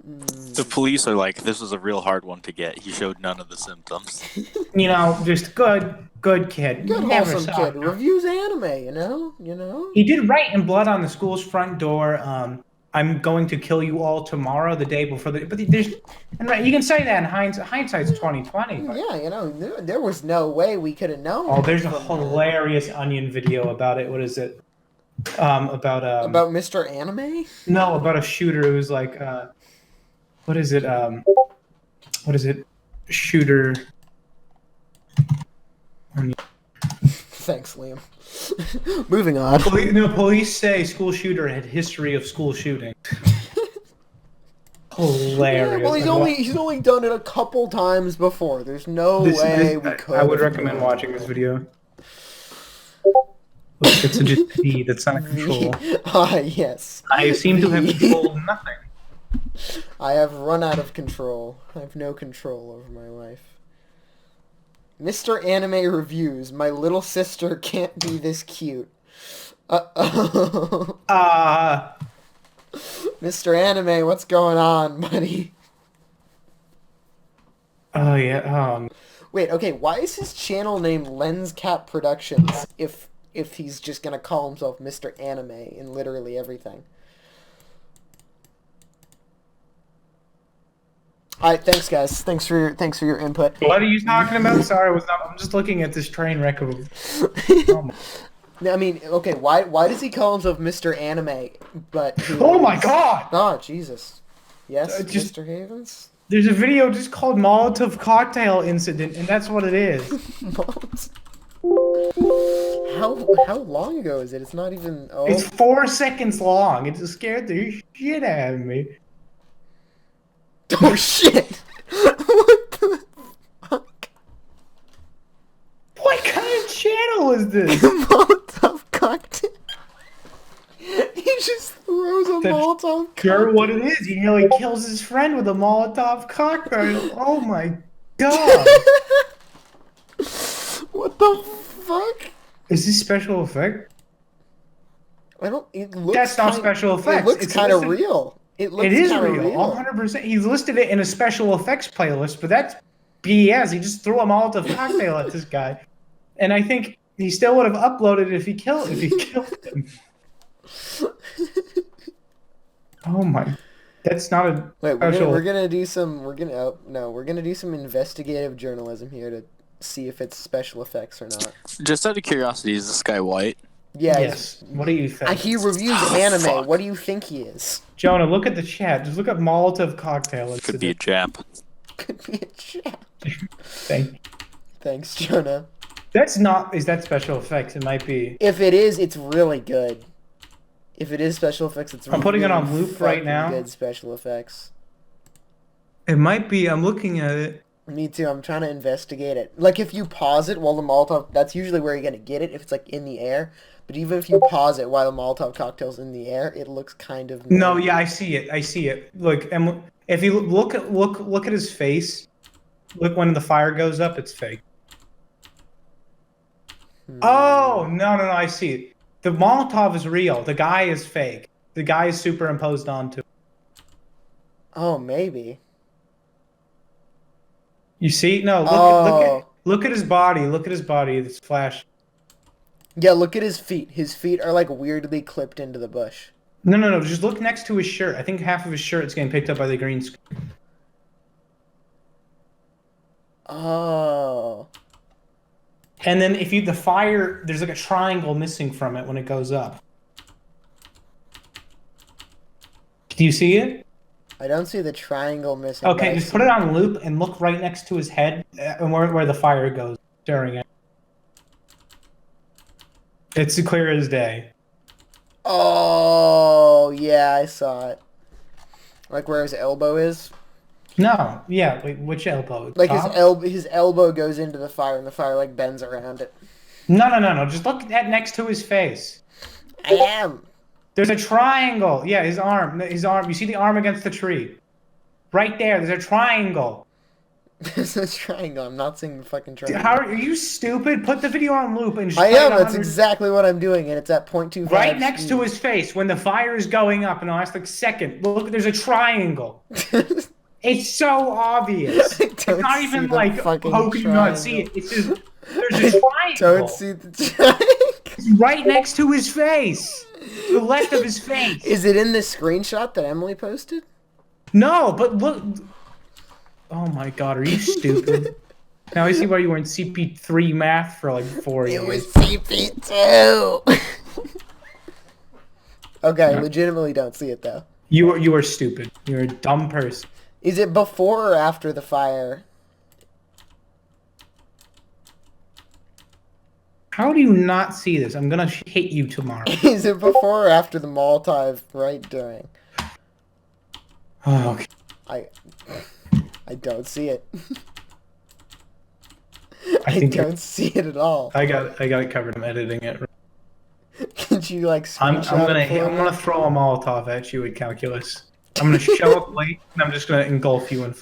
The police are like, this was a real hard one to get. He showed none of the symptoms. You know, just good kid. Good Never wholesome saw kid. it. Reviews anime, you know? He did write in blood on the school's front door. I'm going to kill you all tomorrow, the day before the. But there's, and right, you can say that in hindsight's 2020. But, Yeah, there was no way we could have known. oh, there's a from hilarious Onion video about it. What is it? About about Mr. Anime? no, about a shooter who's like, what is it? What is it? Shooter. Thanks, Liam. Moving on. Police say school shooter had history of school shooting. Hilarious. Yeah, well, he's only done it a couple times before. There's no way we could. I would recommend watching this video. Look, it's just V. That's not control. Ah, yes. I seem to have V. controlled nothing. I have run out of control. I have no control over my life. Mr. Anime reviews. My little sister can't be this cute. Uh-oh. Mr. Anime, what's going on, buddy? Oh yeah. Wait, okay, why is his channel named LensCap Productions if he's just gonna call himself Mr. Anime in literally everything? Alright, thanks guys. Thanks for your input. What are you talking about? Sorry, I'm just looking at this train wreck of. Oh my, I mean, okay, why does he call himself Mr. Anime? But oh my god! Oh, Jesus. Yes, Just- Mr. Havens? There's a video just called Molotov Cocktail Incident, and that's what it is. How long ago is it? It's not even. Oh, It's 4 seconds long. It just scared the shit out of me. oh shit! What the fuck? What kind of channel is this? Molotov cocktail. He just throws a That's Molotov Sure, cocktail. what it is. You know, he kills his friend with a Molotov cocktail. Oh my god. What the fuck? Is this special effect? I don't. It looks. That's not kind- special effects. It looks It's kind of listed- real. It looks It is kinda real, 100%. He's listed it in a special effects playlist, but that's BS. He just threw a Molotov cocktail at this guy, and I think he still would have uploaded it if he killed him. Oh my, that's not a Wait, special. we're gonna do some. We're gonna. Oh, no, we're gonna do some investigative journalism here to see if it's special effects or not. Just out of curiosity, is this guy white? Yeah. Yes. What do you think? He reviews Oh, anime. fuck. What do you think he is? Jonah, look at the chat. Just look at Molotov cocktail. Could be a Jap. Could be a chat. Thing. Thanks, Jonah. That's not. Is that special effects? It might be. If it is, it's really good. If it is special effects, it's I'm putting it really on loop right fucking now. Good special effects. It might be. I'm looking at it. Me too. I'm trying to investigate it. Like if you pause it while the Molotov, that's usually where you're gonna get it if it's like in the air. But even if you pause it while the Molotov cocktail's in the air, it looks kind of. No, yeah, I see it. I see it. Look, and if you look at his face, look when the fire goes up, it's fake. Oh no! I see it. The Molotov is real. The guy is fake. The guy is superimposed onto. Oh, maybe. You see? No, Oh. look at his body. Look at his body. It's flash. Yeah, look at his feet. His feet are like weirdly clipped into the bush. No. Just look next to his shirt. I think half of his shirt is getting picked up by the green screen. Oh. And then if the fire, there's like a triangle missing from it when it goes up. Do you see it? I don't see the triangle missing. Okay, but I just see- put it on loop and look right next to his head and where the fire goes during it. It's clear as day. Oh, yeah, I saw it. Like where his elbow is. No, yeah, wait, which elbow? Like Top? his elbow goes into the fire and the fire like bends around it. No. Just look at next to his face. I am. There's a triangle. Yeah, his arm. You see the arm against the tree. Right there. There's a triangle. There's a triangle. I'm not seeing the fucking triangle. How are you stupid? Put the video on loop and just I play it am. That's 100 exactly what I'm doing, and it's at 0.25. right next to speed. his face when the fire is going up in the last like second. Look, there's a triangle. It's so obvious. I It's don't not see even the like, fucking how can you not see it? triangle. It's just, there's a triangle. Don't see the triangle. It's right next to his face. To the left of his face. Is it in the screenshot that Emily posted? No, but look. Oh my god, are you stupid? Now I see why you were in CP3 math for like 4 years. It was CP2. Okay, I legitimately don't see it though. You are stupid. You're a dumb person. Is it before or after the fire? How do you not see this? I'm gonna hit you tomorrow. Is it before or after the Molotov right during? Oh, okay. I don't see it. I I think don't see it at all. I got it covered. I'm editing it. Could you like I'm screenshot it for me? gonna throw a Molotov at you with calculus. I'm gonna show up late and I'm just gonna engulf you in.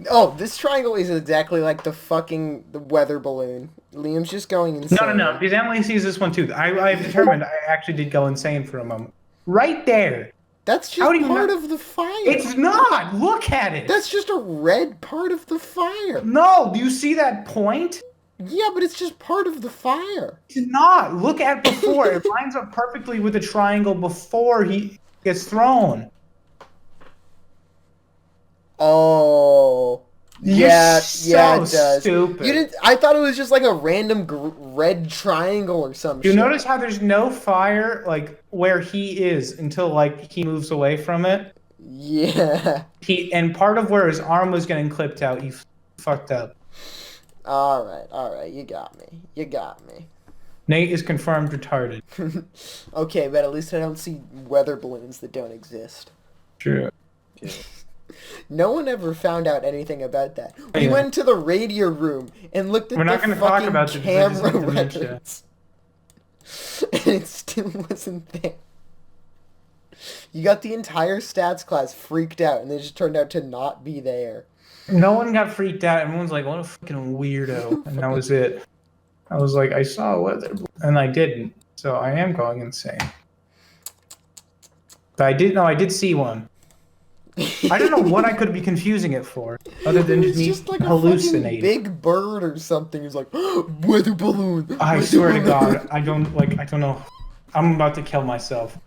Oh, this triangle is exactly like the weather balloon. Liam's just going insane. No. Because Emily sees this one too. I've determined I actually did go insane for a moment. Right there. That's How do just you part not- of the fire. It's not. Look at it. That's just a red part of the fire. No. Do you see that point? Yeah, but it's just part of the fire. It's not. Look at before. It lines up perfectly with the triangle before he gets thrown. Oh. You're Yeah, so yeah, it does. stupid. You didn't. I thought it was just like a random red triangle or some You shit. notice how there's no fire like where he is until like he moves away from it. Yeah. And part of where his arm was getting clipped out, he fucked up. All right. You got me. Nate is confirmed retarded. Okay, but at least I don't see weather balloons that don't exist. True. No one ever found out anything about that. We Yeah. went to the radio room and looked at We're not the gonna talk fucking about this, I just camera like dementia. records. And it still wasn't there. You got the entire stats class freaked out, and they just turned out to not be there. No one got freaked out. Everyone's like, what a fucking weirdo. And that was it. I was like, I saw a weather balloon, and I didn't. So I am going insane. But I did see one. I don't know what I could be confusing it for, other than It's me just like a hallucinating. fucking big bird or something. It's like, weather balloon. I weather swear to balloon." God, I don't know. I'm about to kill myself.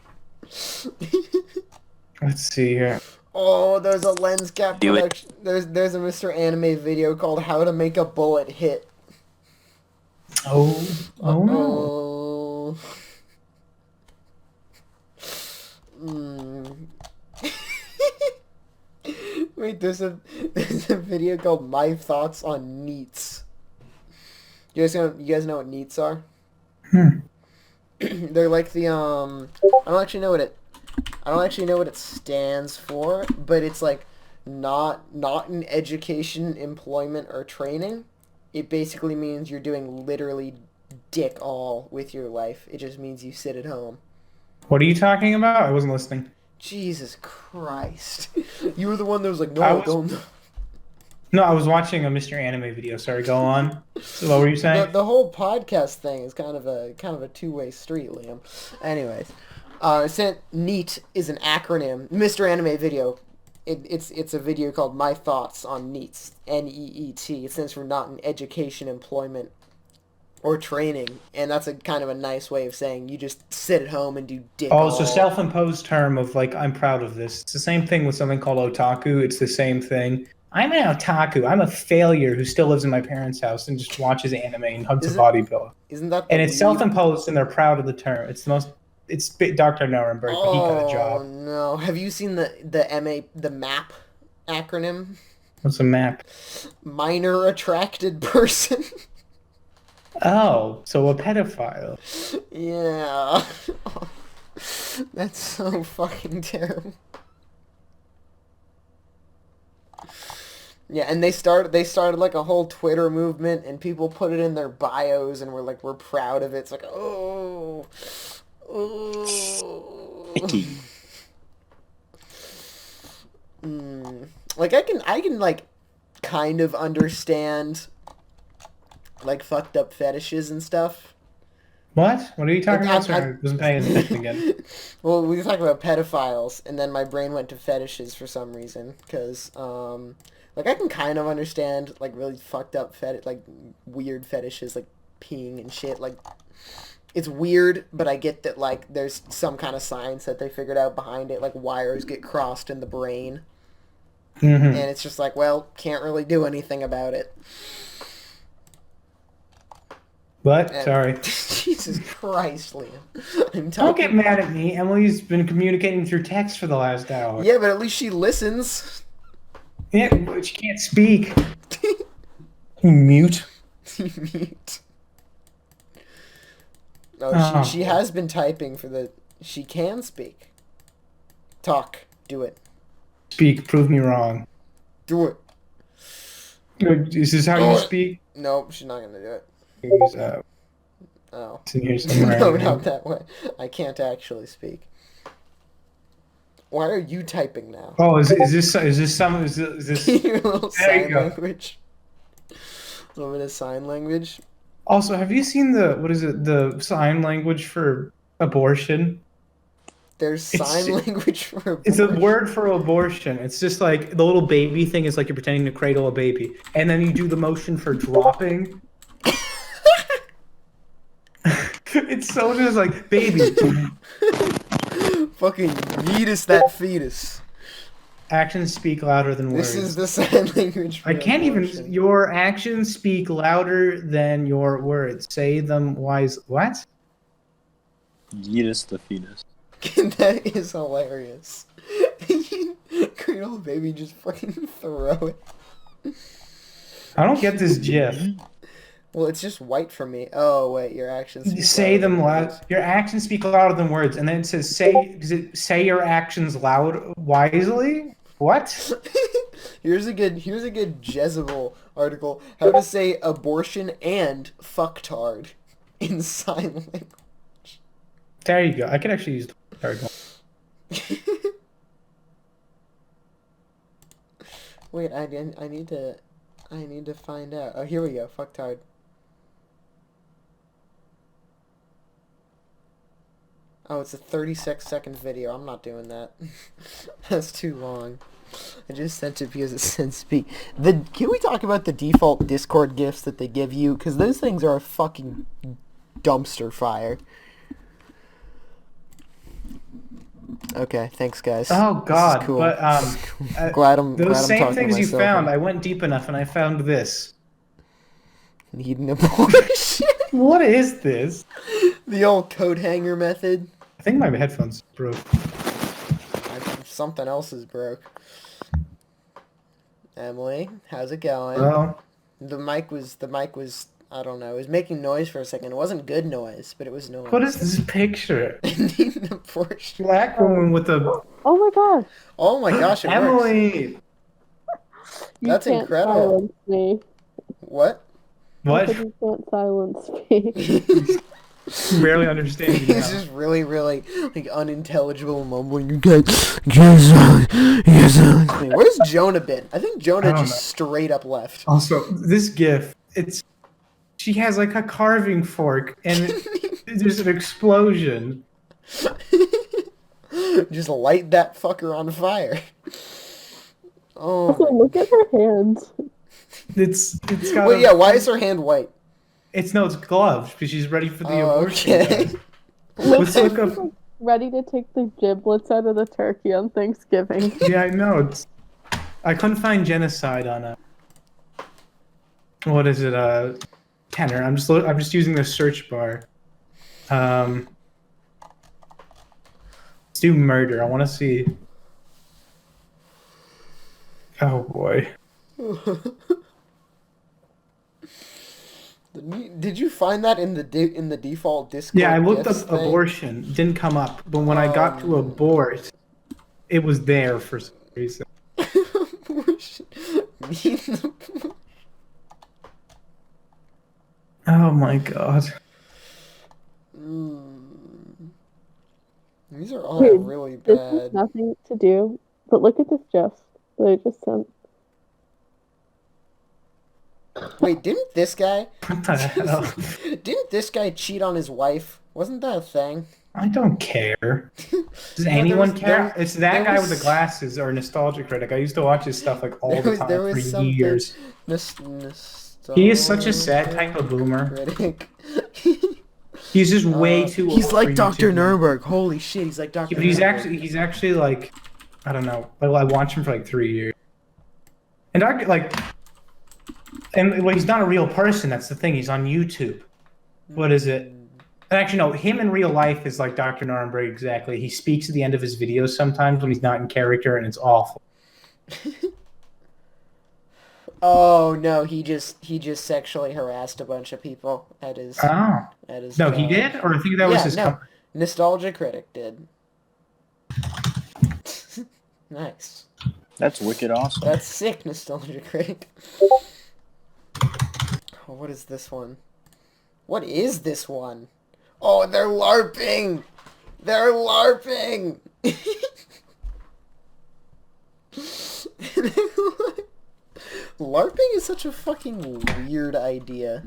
Let's see here. Oh, there's a lens cap Do it. production. There's a Mr. Anime video called How to Make a Bullet Hit. Oh no. Oh. Mm. Wait, there's a video called My Thoughts on Neats. You guys know what neats are? They're like the I don't actually know what it stands for, but it's like not in education, employment, or training. It basically means you're doing literally dick all with your life. It just means you sit at home. What are you talking about? I wasn't listening. Jesus Christ. You were the one that was like, I no, was- don't. No, I was watching a Mr. Anime video. Sorry, go on. So what were you saying? The whole podcast thing is kind of a two-way street, Liam. Anyways, NEAT is an acronym. Mr. Anime video. It's a video called My Thoughts on NEETs. NEET. It stands for Not in Education, Employment, or Training, and that's a kind of a nice way of saying you just sit at home and do dick. Oh, it's a all. self-imposed term of like, I'm proud of this. It's the same thing with something called otaku. It's the same thing. I'm an otaku. I'm a failure who still lives in my parents' house and just watches anime and hugs a body pillow. Isn't that? And the it's lead- self-imposed, and they're proud of the term. It's the most. It's Dr. Nuremberg, but he got a Oh job. no! Have you seen the MAP acronym? What's a map? Minor attracted person. Oh, so a pedophile. Yeah. That's so fucking terrible. Yeah, and they started like a whole Twitter movement, and people put it in their bios, and we're proud of it. It's like, oh. Like I can like kind of understand like fucked up fetishes and stuff. What? What are you talking about? I'm- Sorry, I wasn't paying attention again. Well, we were talking about pedophiles, and then my brain went to fetishes for some reason, because, like, I can kind of understand, like, really fucked up like, weird fetishes, like, peeing and shit, like, it's weird, but I get that, like, there's some kind of science that they figured out behind it, like, wires get crossed in the brain, Mm-hmm. and it's just like, well, can't really do anything about it. What? And- Sorry. Jesus Christ, Liam. I'm Don't get talking... mad at me. Emily's been communicating through text for the last hour. Yeah, but at least she listens. Yeah, but she can't speak. You mute. Mute. No, Oh. she has been typing for the... She can speak. Talk. Do it. Speak. Prove me wrong. Do it. Is this how you speak? Nope, she's not gonna do it. It's, Oh. it's in here somewhere. No, not that way. I can't actually speak. Why are you typing now? Oh, is this Your little There you sign go. language. A little bit of sign language. Also, have you seen the sign language for abortion? There's It's- sign language for It's a abortion. word for abortion. It's just like the little baby thing is like you're pretending to cradle a baby, and then you do the motion for dropping. It's so just like baby. Fucking fetus that fetus. Actions speak louder than words. This is the sign language for I can't even. abortion. Your actions speak louder than your words. Say them wise. What? Yeetus the fetus. That is hilarious. Cradle a baby and just fucking throw it. I don't get this GIF. Well, it's just white for me. Oh wait, your actions. You speak say louder them than loud. words. Your actions speak louder than words, and then it says say. Does it say your actions loud wisely? What? Here's a good Jezebel article. How to say abortion and fucktard in sign language. There you go. I could actually use. There we go. Wait, I need to find out. Oh, here we go. Fucktard. Oh, it's a 36-second video. I'm not doing that. That's too long. I just sent it because it said speak. Can we talk about the default Discord gifts that they give you? Because those things are a fucking dumpster fire. Okay, thanks guys. Oh This is God! cool. But glad I'm those same talking to things you myself found, and I went deep enough and I found this. need an abortion. What is this? The old coat hanger method. I think my headphones broke. Something else is broke. Emily, how's it going? Well, The mic was I don't know, it was making noise for a second. It wasn't good noise, but it was noise. what is this picture? I need an abortion. Black woman with a Oh my gosh. Oh my gosh, it works. Emily. You That's can't incredible. silence me. What? What? You can't silence me. I barely understand you He's now. just really, like unintelligible mumbling. You guys, yes, where's Jonah been? I think Jonah I don't just straight up left. Also, this GIF, she has like a carving fork and there's an explosion. Just light that fucker on fire. Oh. Also, look at her hands. It's got. Wait, yeah. Why is her hand white? It's gloves because she's ready for the Oh, abortion. okay. Let's look up. She's, like, ready to take the giblets out of the turkey on Thanksgiving. Yeah, I know. I couldn't find genocide on a. What is it? Kenner. I'm just using the search bar. Let's do murder. I want to see. Oh boy. Did you find that in the default Discord? Yeah, I looked gifs up thing? abortion. Didn't come up, but when I got to abort, it was there for some reason. Abortion. Oh my god. These are all Wait, really This has bad. nothing to do, but look at this GIF that I just sent. Wait, didn't this guy What the hell? didn't this guy cheat on his wife? Wasn't that a thing? I don't care. Does No, anyone care? there It's that there guy was- with the glasses or Nostalgia Critic. I used to watch his stuff like all There the was- time there for was something- years. He is such a sad type of boomer. Critic. He's just way too old. He's for like Dr. YouTube. Nuremberg. Holy shit, he's like Dr. Yeah, but he's Nuremberg. actually like, I don't know. Well, I watched him for like 3 years. And well, he's not a real person. That's the thing. He's on YouTube. What is it? And actually, no. Him in real life is like Dr. Nuremberg exactly. He speaks at the end of his videos sometimes when he's not in character, and it's awful. Oh no, he just sexually harassed a bunch of people at his Oh no, he job. did, or I think that was Yeah, his. no. Nostalgia Critic did. Nice. That's wicked awesome. That's sick, Nostalgia Critic. Oh, what is this one? What is this one? Oh, they're LARPing! They're LARPing! LARPing is such a fucking weird idea.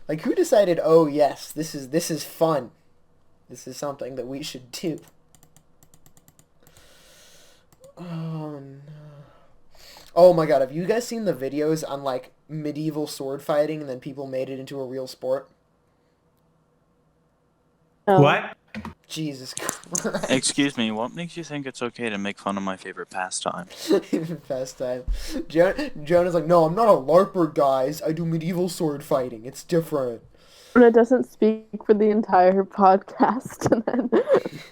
Like, who decided, oh yes, this is fun. This is something that we should do. Oh no. Oh my god, have you guys seen the videos on like medieval sword fighting and then people made it into a real sport? What? Jesus Christ. Excuse me, what makes you think it's okay to make fun of my favorite pastime? Pastime. Jonah's like, no, I'm not a LARPer, guys. I do medieval sword fighting. It's different. And it doesn't speak for the entire podcast. And then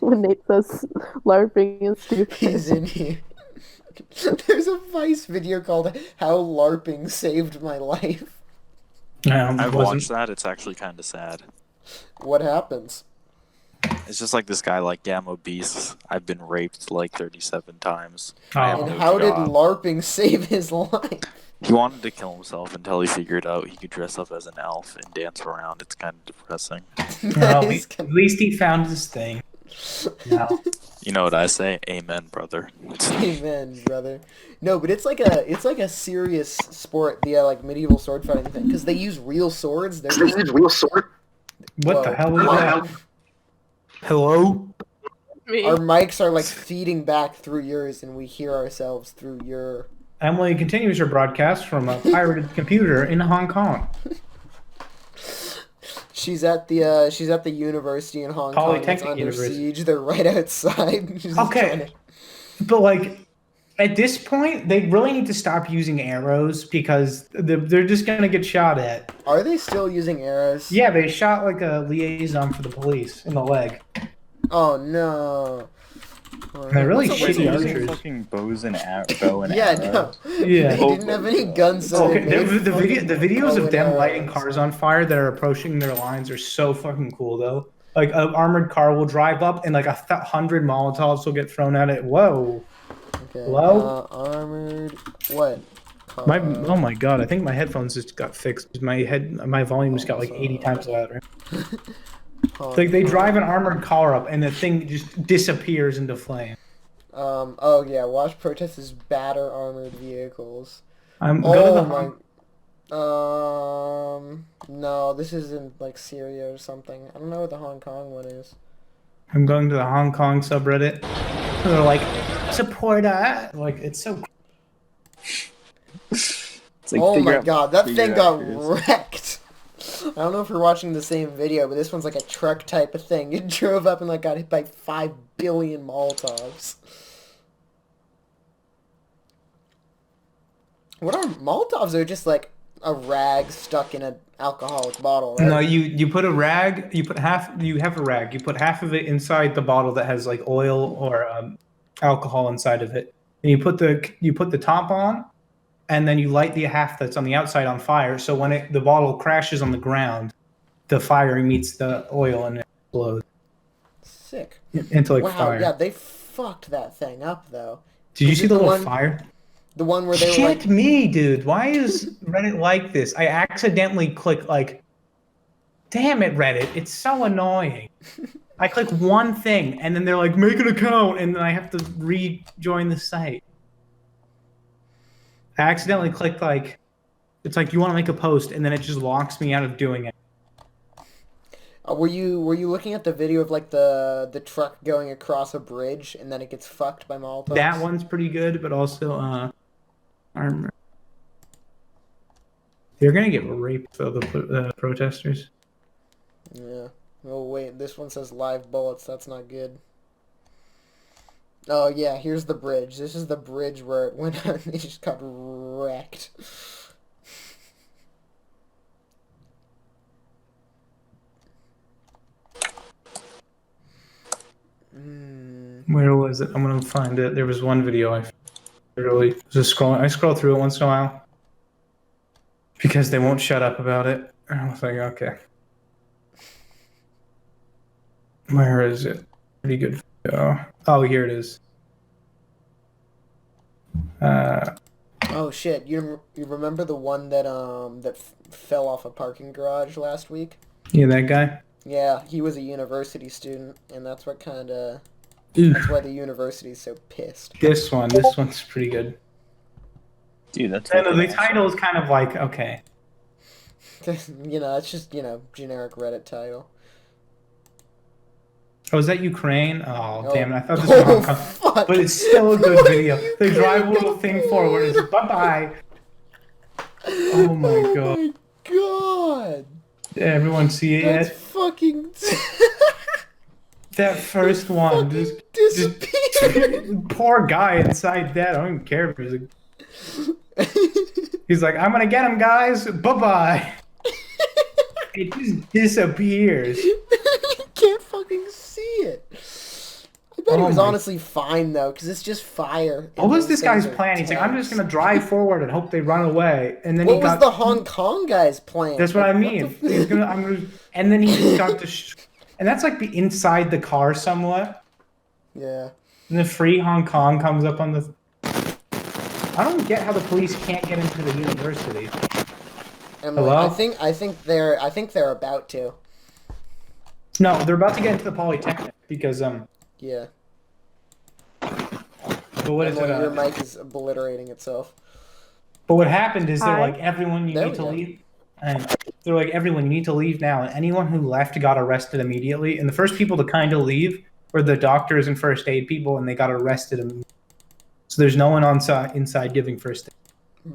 when Nate says LARPing is stupid. He's in here. There's a Vice video called "How LARPing Saved My Life." I've wasn't- watched that. It's actually kind of sad. What happens? It's just like this guy, like, yeah, I'm obese. I've been raped like 37 times. Oh. I have And no how did job. LARPing save his life? He wanted to kill himself until he figured out he could dress up as an elf and dance around. It's kind of depressing. Well, Nice. at least he found his thing. No. You know what I say? Amen, brother. Amen, brother. No, but it's like a serious sport, the like medieval sword fighting thing, because they use real swords. They're just, What the Whoa. hell is that? Hello? Me. our mics are like feeding back through yours, and we hear ourselves through your. Emily continues her broadcast from a pirated computer in Hong Kong. She's at the university in Hong Kong. It's Polytechnic under University. siege. They're right outside. She's just trying Okay. to- But, like, at this point, they really need to stop using arrows because they're just going to get shot at. Are they still using arrows? Yeah, they shot, like, a liaison for the police in the leg. Oh no. Oh, They're really What's up shitty with using archers. fucking bows and bow and Yeah, arrows. no. Yeah. They didn't have any guns. So Okay, they made the fucking videos bow of them and lighting arrows. cars on fire that are approaching their lines are so fucking cool, though. Like, an armored car will drive up and, like, 100 Molotovs will get thrown at it. Whoa. Okay. Hello? Armored. What? Oh my god, I think my headphones just got fixed. My volume just got like 80 times louder. Like they drive an armored car up and the thing just disappears into flame. Oh yeah. Watch protesters batter armored vehicles. Go to Oh the my. No, this is in like Syria or something. I don't know what the Hong Kong one is. I'm going to the Hong Kong subreddit. And they're like, support us. Like it's so. It's like, Oh figure my out- god, that figure thing out got yours. wrecked. I don't know if you're watching the same video, but this one's like a truck type of thing. It drove up and like got hit by 5 billion Molotovs. What are Molotovs? Are just like a rag stuck in an alcoholic bottle, right? No, you put a rag. You have a rag. You put half of it inside the bottle that has like oil or alcohol inside of it. And you put the top on, and then you light the half that's on the outside on fire. So when the bottle crashes on the ground, the fire meets the oil and it explodes Sick. into like Wow, fire. yeah, they fucked that thing up though. Did you Is see it the the little one- fire? The one where they were Shit like, me, dude. Why is Reddit like this? I accidentally click like, damn it, Reddit. It's so annoying. I click one thing and then they're like, make an account, and then I have to rejoin the site. I accidentally clicked like, it's like you want to make a post, and then it just locks me out of doing it. were you looking at the video of like the truck going across a bridge and then it gets fucked by Molotovs? That one's pretty good, but also armor. They're gonna get raped though, the protesters. Yeah. Oh wait, this one says live bullets. That's not good. Oh yeah, here's the bridge. This is the bridge where it went out and it just got wrecked. Where was it? I'm gonna find it. There was one video I literally just scrolling. I scroll through it once in a while because they won't shut up about it. And I was like, okay, where is it? Pretty good video. Oh, here it is. Oh shit! You remember the one that fell off a parking garage last week? Yeah, that guy. Yeah, he was a university student, and that's what Ooh, that's why the university's so pissed. this one's pretty good. Dude, that's I know the fucking title is kind of like okay. You know, it's just generic Reddit title. Oh, is that Ukraine? Oh, Oh. damn it! I thought this was Oh Hong Kong. fuck! But it's still a good video. They drive a little thing forward. It's bye bye. Oh my god. my god! Yeah, everyone see it That's yet? fucking That first one. fucking Just disappeared. poor guy inside that. I don't care if he's like, I'm gonna get him, guys. Bye bye. It just disappears. You can't fucking see it. I bet he Oh was my- honestly fine though, because it's just fire. What and was those this guy's things are plan? He's like, I'm just tanks. gonna drive forward and hope they run away. And then What he was got. the Hong Kong guy's plan? That's what I Like, mean. the He's gonna. I'm gonna. And then he just got and that's like the inside the car somewhat. Yeah. And the free Hong Kong comes up on the. I don't get how the police can't get into the university. Emily, Hello? I think they're about to. No, they're about to get into the Polytechnic because Yeah. But what is Emily, it? your mic is obliterating itself. But what happened is they're Hi. like, everyone, you There need we to go. leave. And they're like, everyone, you need to leave now. And anyone who left got arrested immediately. And the first people to kind of leave were the doctors and first aid people, and they got arrested immediately. So there's no one inside giving first aid.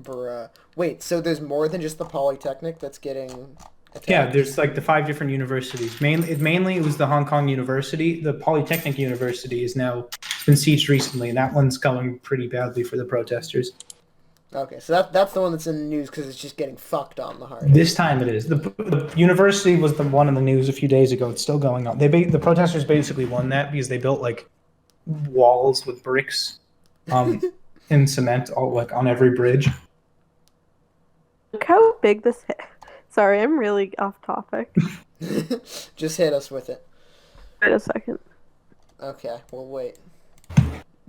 Bruh. Wait, so there's more than just the Polytechnic that's getting attacked? Yeah, there's like the 5 different universities. Mainly it was the Hong Kong University. The Polytechnic University is now been sieged recently, and that one's going pretty badly for the protesters. Okay, so that's the one that's in the news because it's just getting fucked on the hard. This time it is. The university was the one in the news a few days ago. It's still going on. The protesters basically won that because they built like walls with bricks, and cement all like on every bridge. Look how big this. Sorry, I'm really off topic. Just hit us with it. Wait a second. Okay, we'll wait.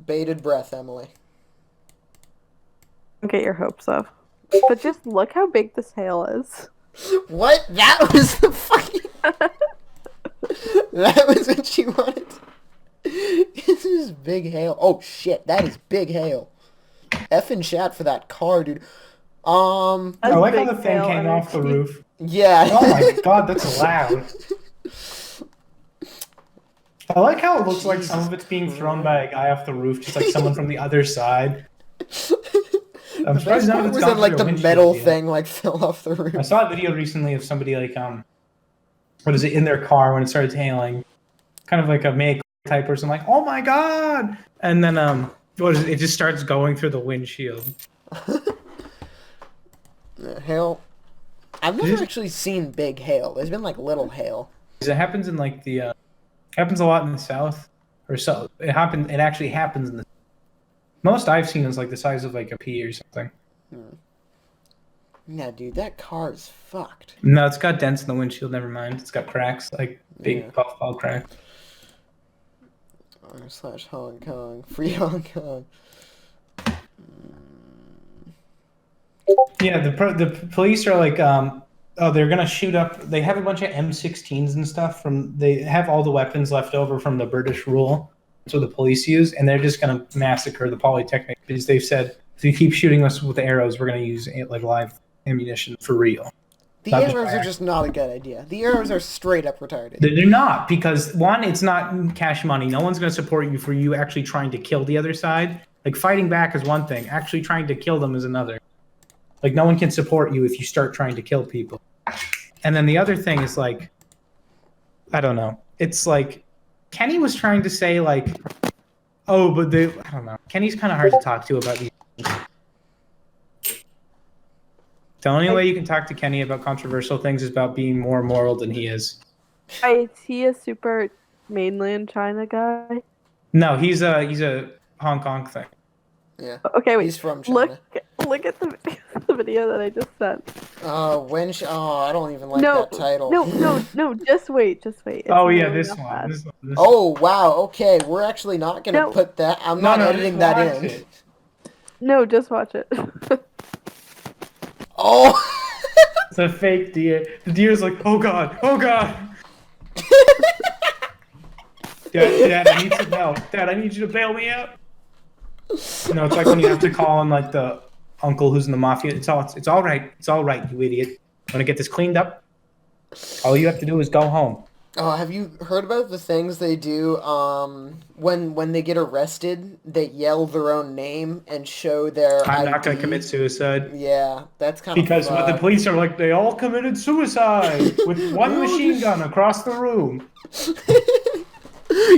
Bated breath, Emily. Don't get your hopes up. But just look how big this hail is. What? That was the fucking... That was what you wanted. This is big hail. Oh shit, that is big hail. Effing chat for that car, dude. I That's like how big the thing hail came off the energy. roof. Yeah. Oh my god, that's loud. I like how it looks like some of it's being thrown by a guy off the roof, just like someone from the other side. I'm The surprised best none of part it's was gone that like through the a windshield metal yet. thing like fell off the roof. I saw a video recently of somebody like what is it, in their car when it started hailing, kind of like a make type person, like, oh my god, and then what is it? It just starts going through the windshield. Hail. I've never Just- actually seen big hail. There's been like little hail. It happens in like the happens a lot in the south, or so it happens. It actually happens in the most I've seen is like the size of like a pea or something. Yeah, dude, that car is fucked. No, it's got dents in the windshield. Never mind, it's got cracks, like big Yeah. puffball cracks. / Hong Kong. Free Hong Kong. Yeah, the police are like, they're gonna shoot up. They have a bunch of M16s and stuff they have all the weapons left over from the British rule. That's what the police use, and they're just gonna massacre the Polytechnic because they've said if you keep shooting us with arrows, we're gonna use like live ammunition for real. The Not just arrows are fire. just not a good idea. The arrows are straight up retarded. They're not, because one, it's not cash money. No one's gonna support you for you actually trying to kill the other side. Like fighting back is one thing, actually trying to kill them is another. Like no one can support you if you start trying to kill people. And then the other thing is like, I don't know. It's like Kenny was trying to say like, oh, but I don't know. Kenny's kind of hard to talk to about these things. The only way you can talk to Kenny about controversial things is about being more moral than he is. Is he a super mainland China guy? No, he's a Hong Kong thing. Yeah. Okay, wait. He's from China. Look at the video that I just sent. I don't even like No, that title. no, just wait. It's Oh yeah, really this not one. bad. This one. Oh, wow, okay. We're actually not gonna No. put that. I'm not editing just that watch in. it. No, just watch it. Oh! It's a fake deer. The deer's like, oh god, oh god. Dad, I need some help. Dad, I need you to bail me out. No, it's like when you have to call on like the uncle who's in the mafia. It's all right. It's all right, you idiot. Want to get this cleaned up? All you have to do is go home. Oh, have you heard about the things they do when they get arrested? They yell their own name and show their I'm not going ID. to commit suicide. Yeah, that's kind of Because what the police are like, they all committed suicide with one machine gun across the room.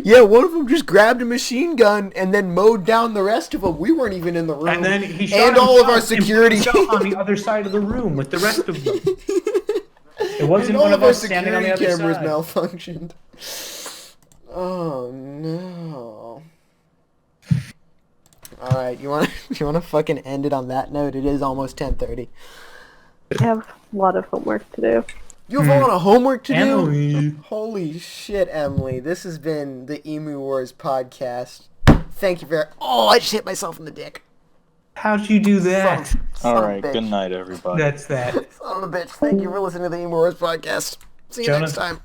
Yeah, one of them just grabbed a machine gun and then mowed down the rest of them. We weren't even in the room. And then he shot and all of our himself and put security himself on the other side of the room with the rest of them. It wasn't And all one of our us standing on the security other cameras side. malfunctioned. Oh no. All right, you wanna fucking end it on that note? It is almost 10:30. I have a lot of homework to do. You have a lot of homework to do. Emily. Holy shit, Emily! This has been the Emu Wars podcast. Thank you very. Oh, I just hit myself in the dick. How'd you do that? Son All of a right. bitch. Good night, everybody. That's that. Son of a bitch. Thank you for listening to the Emu Wars podcast. See you Jonas. next time.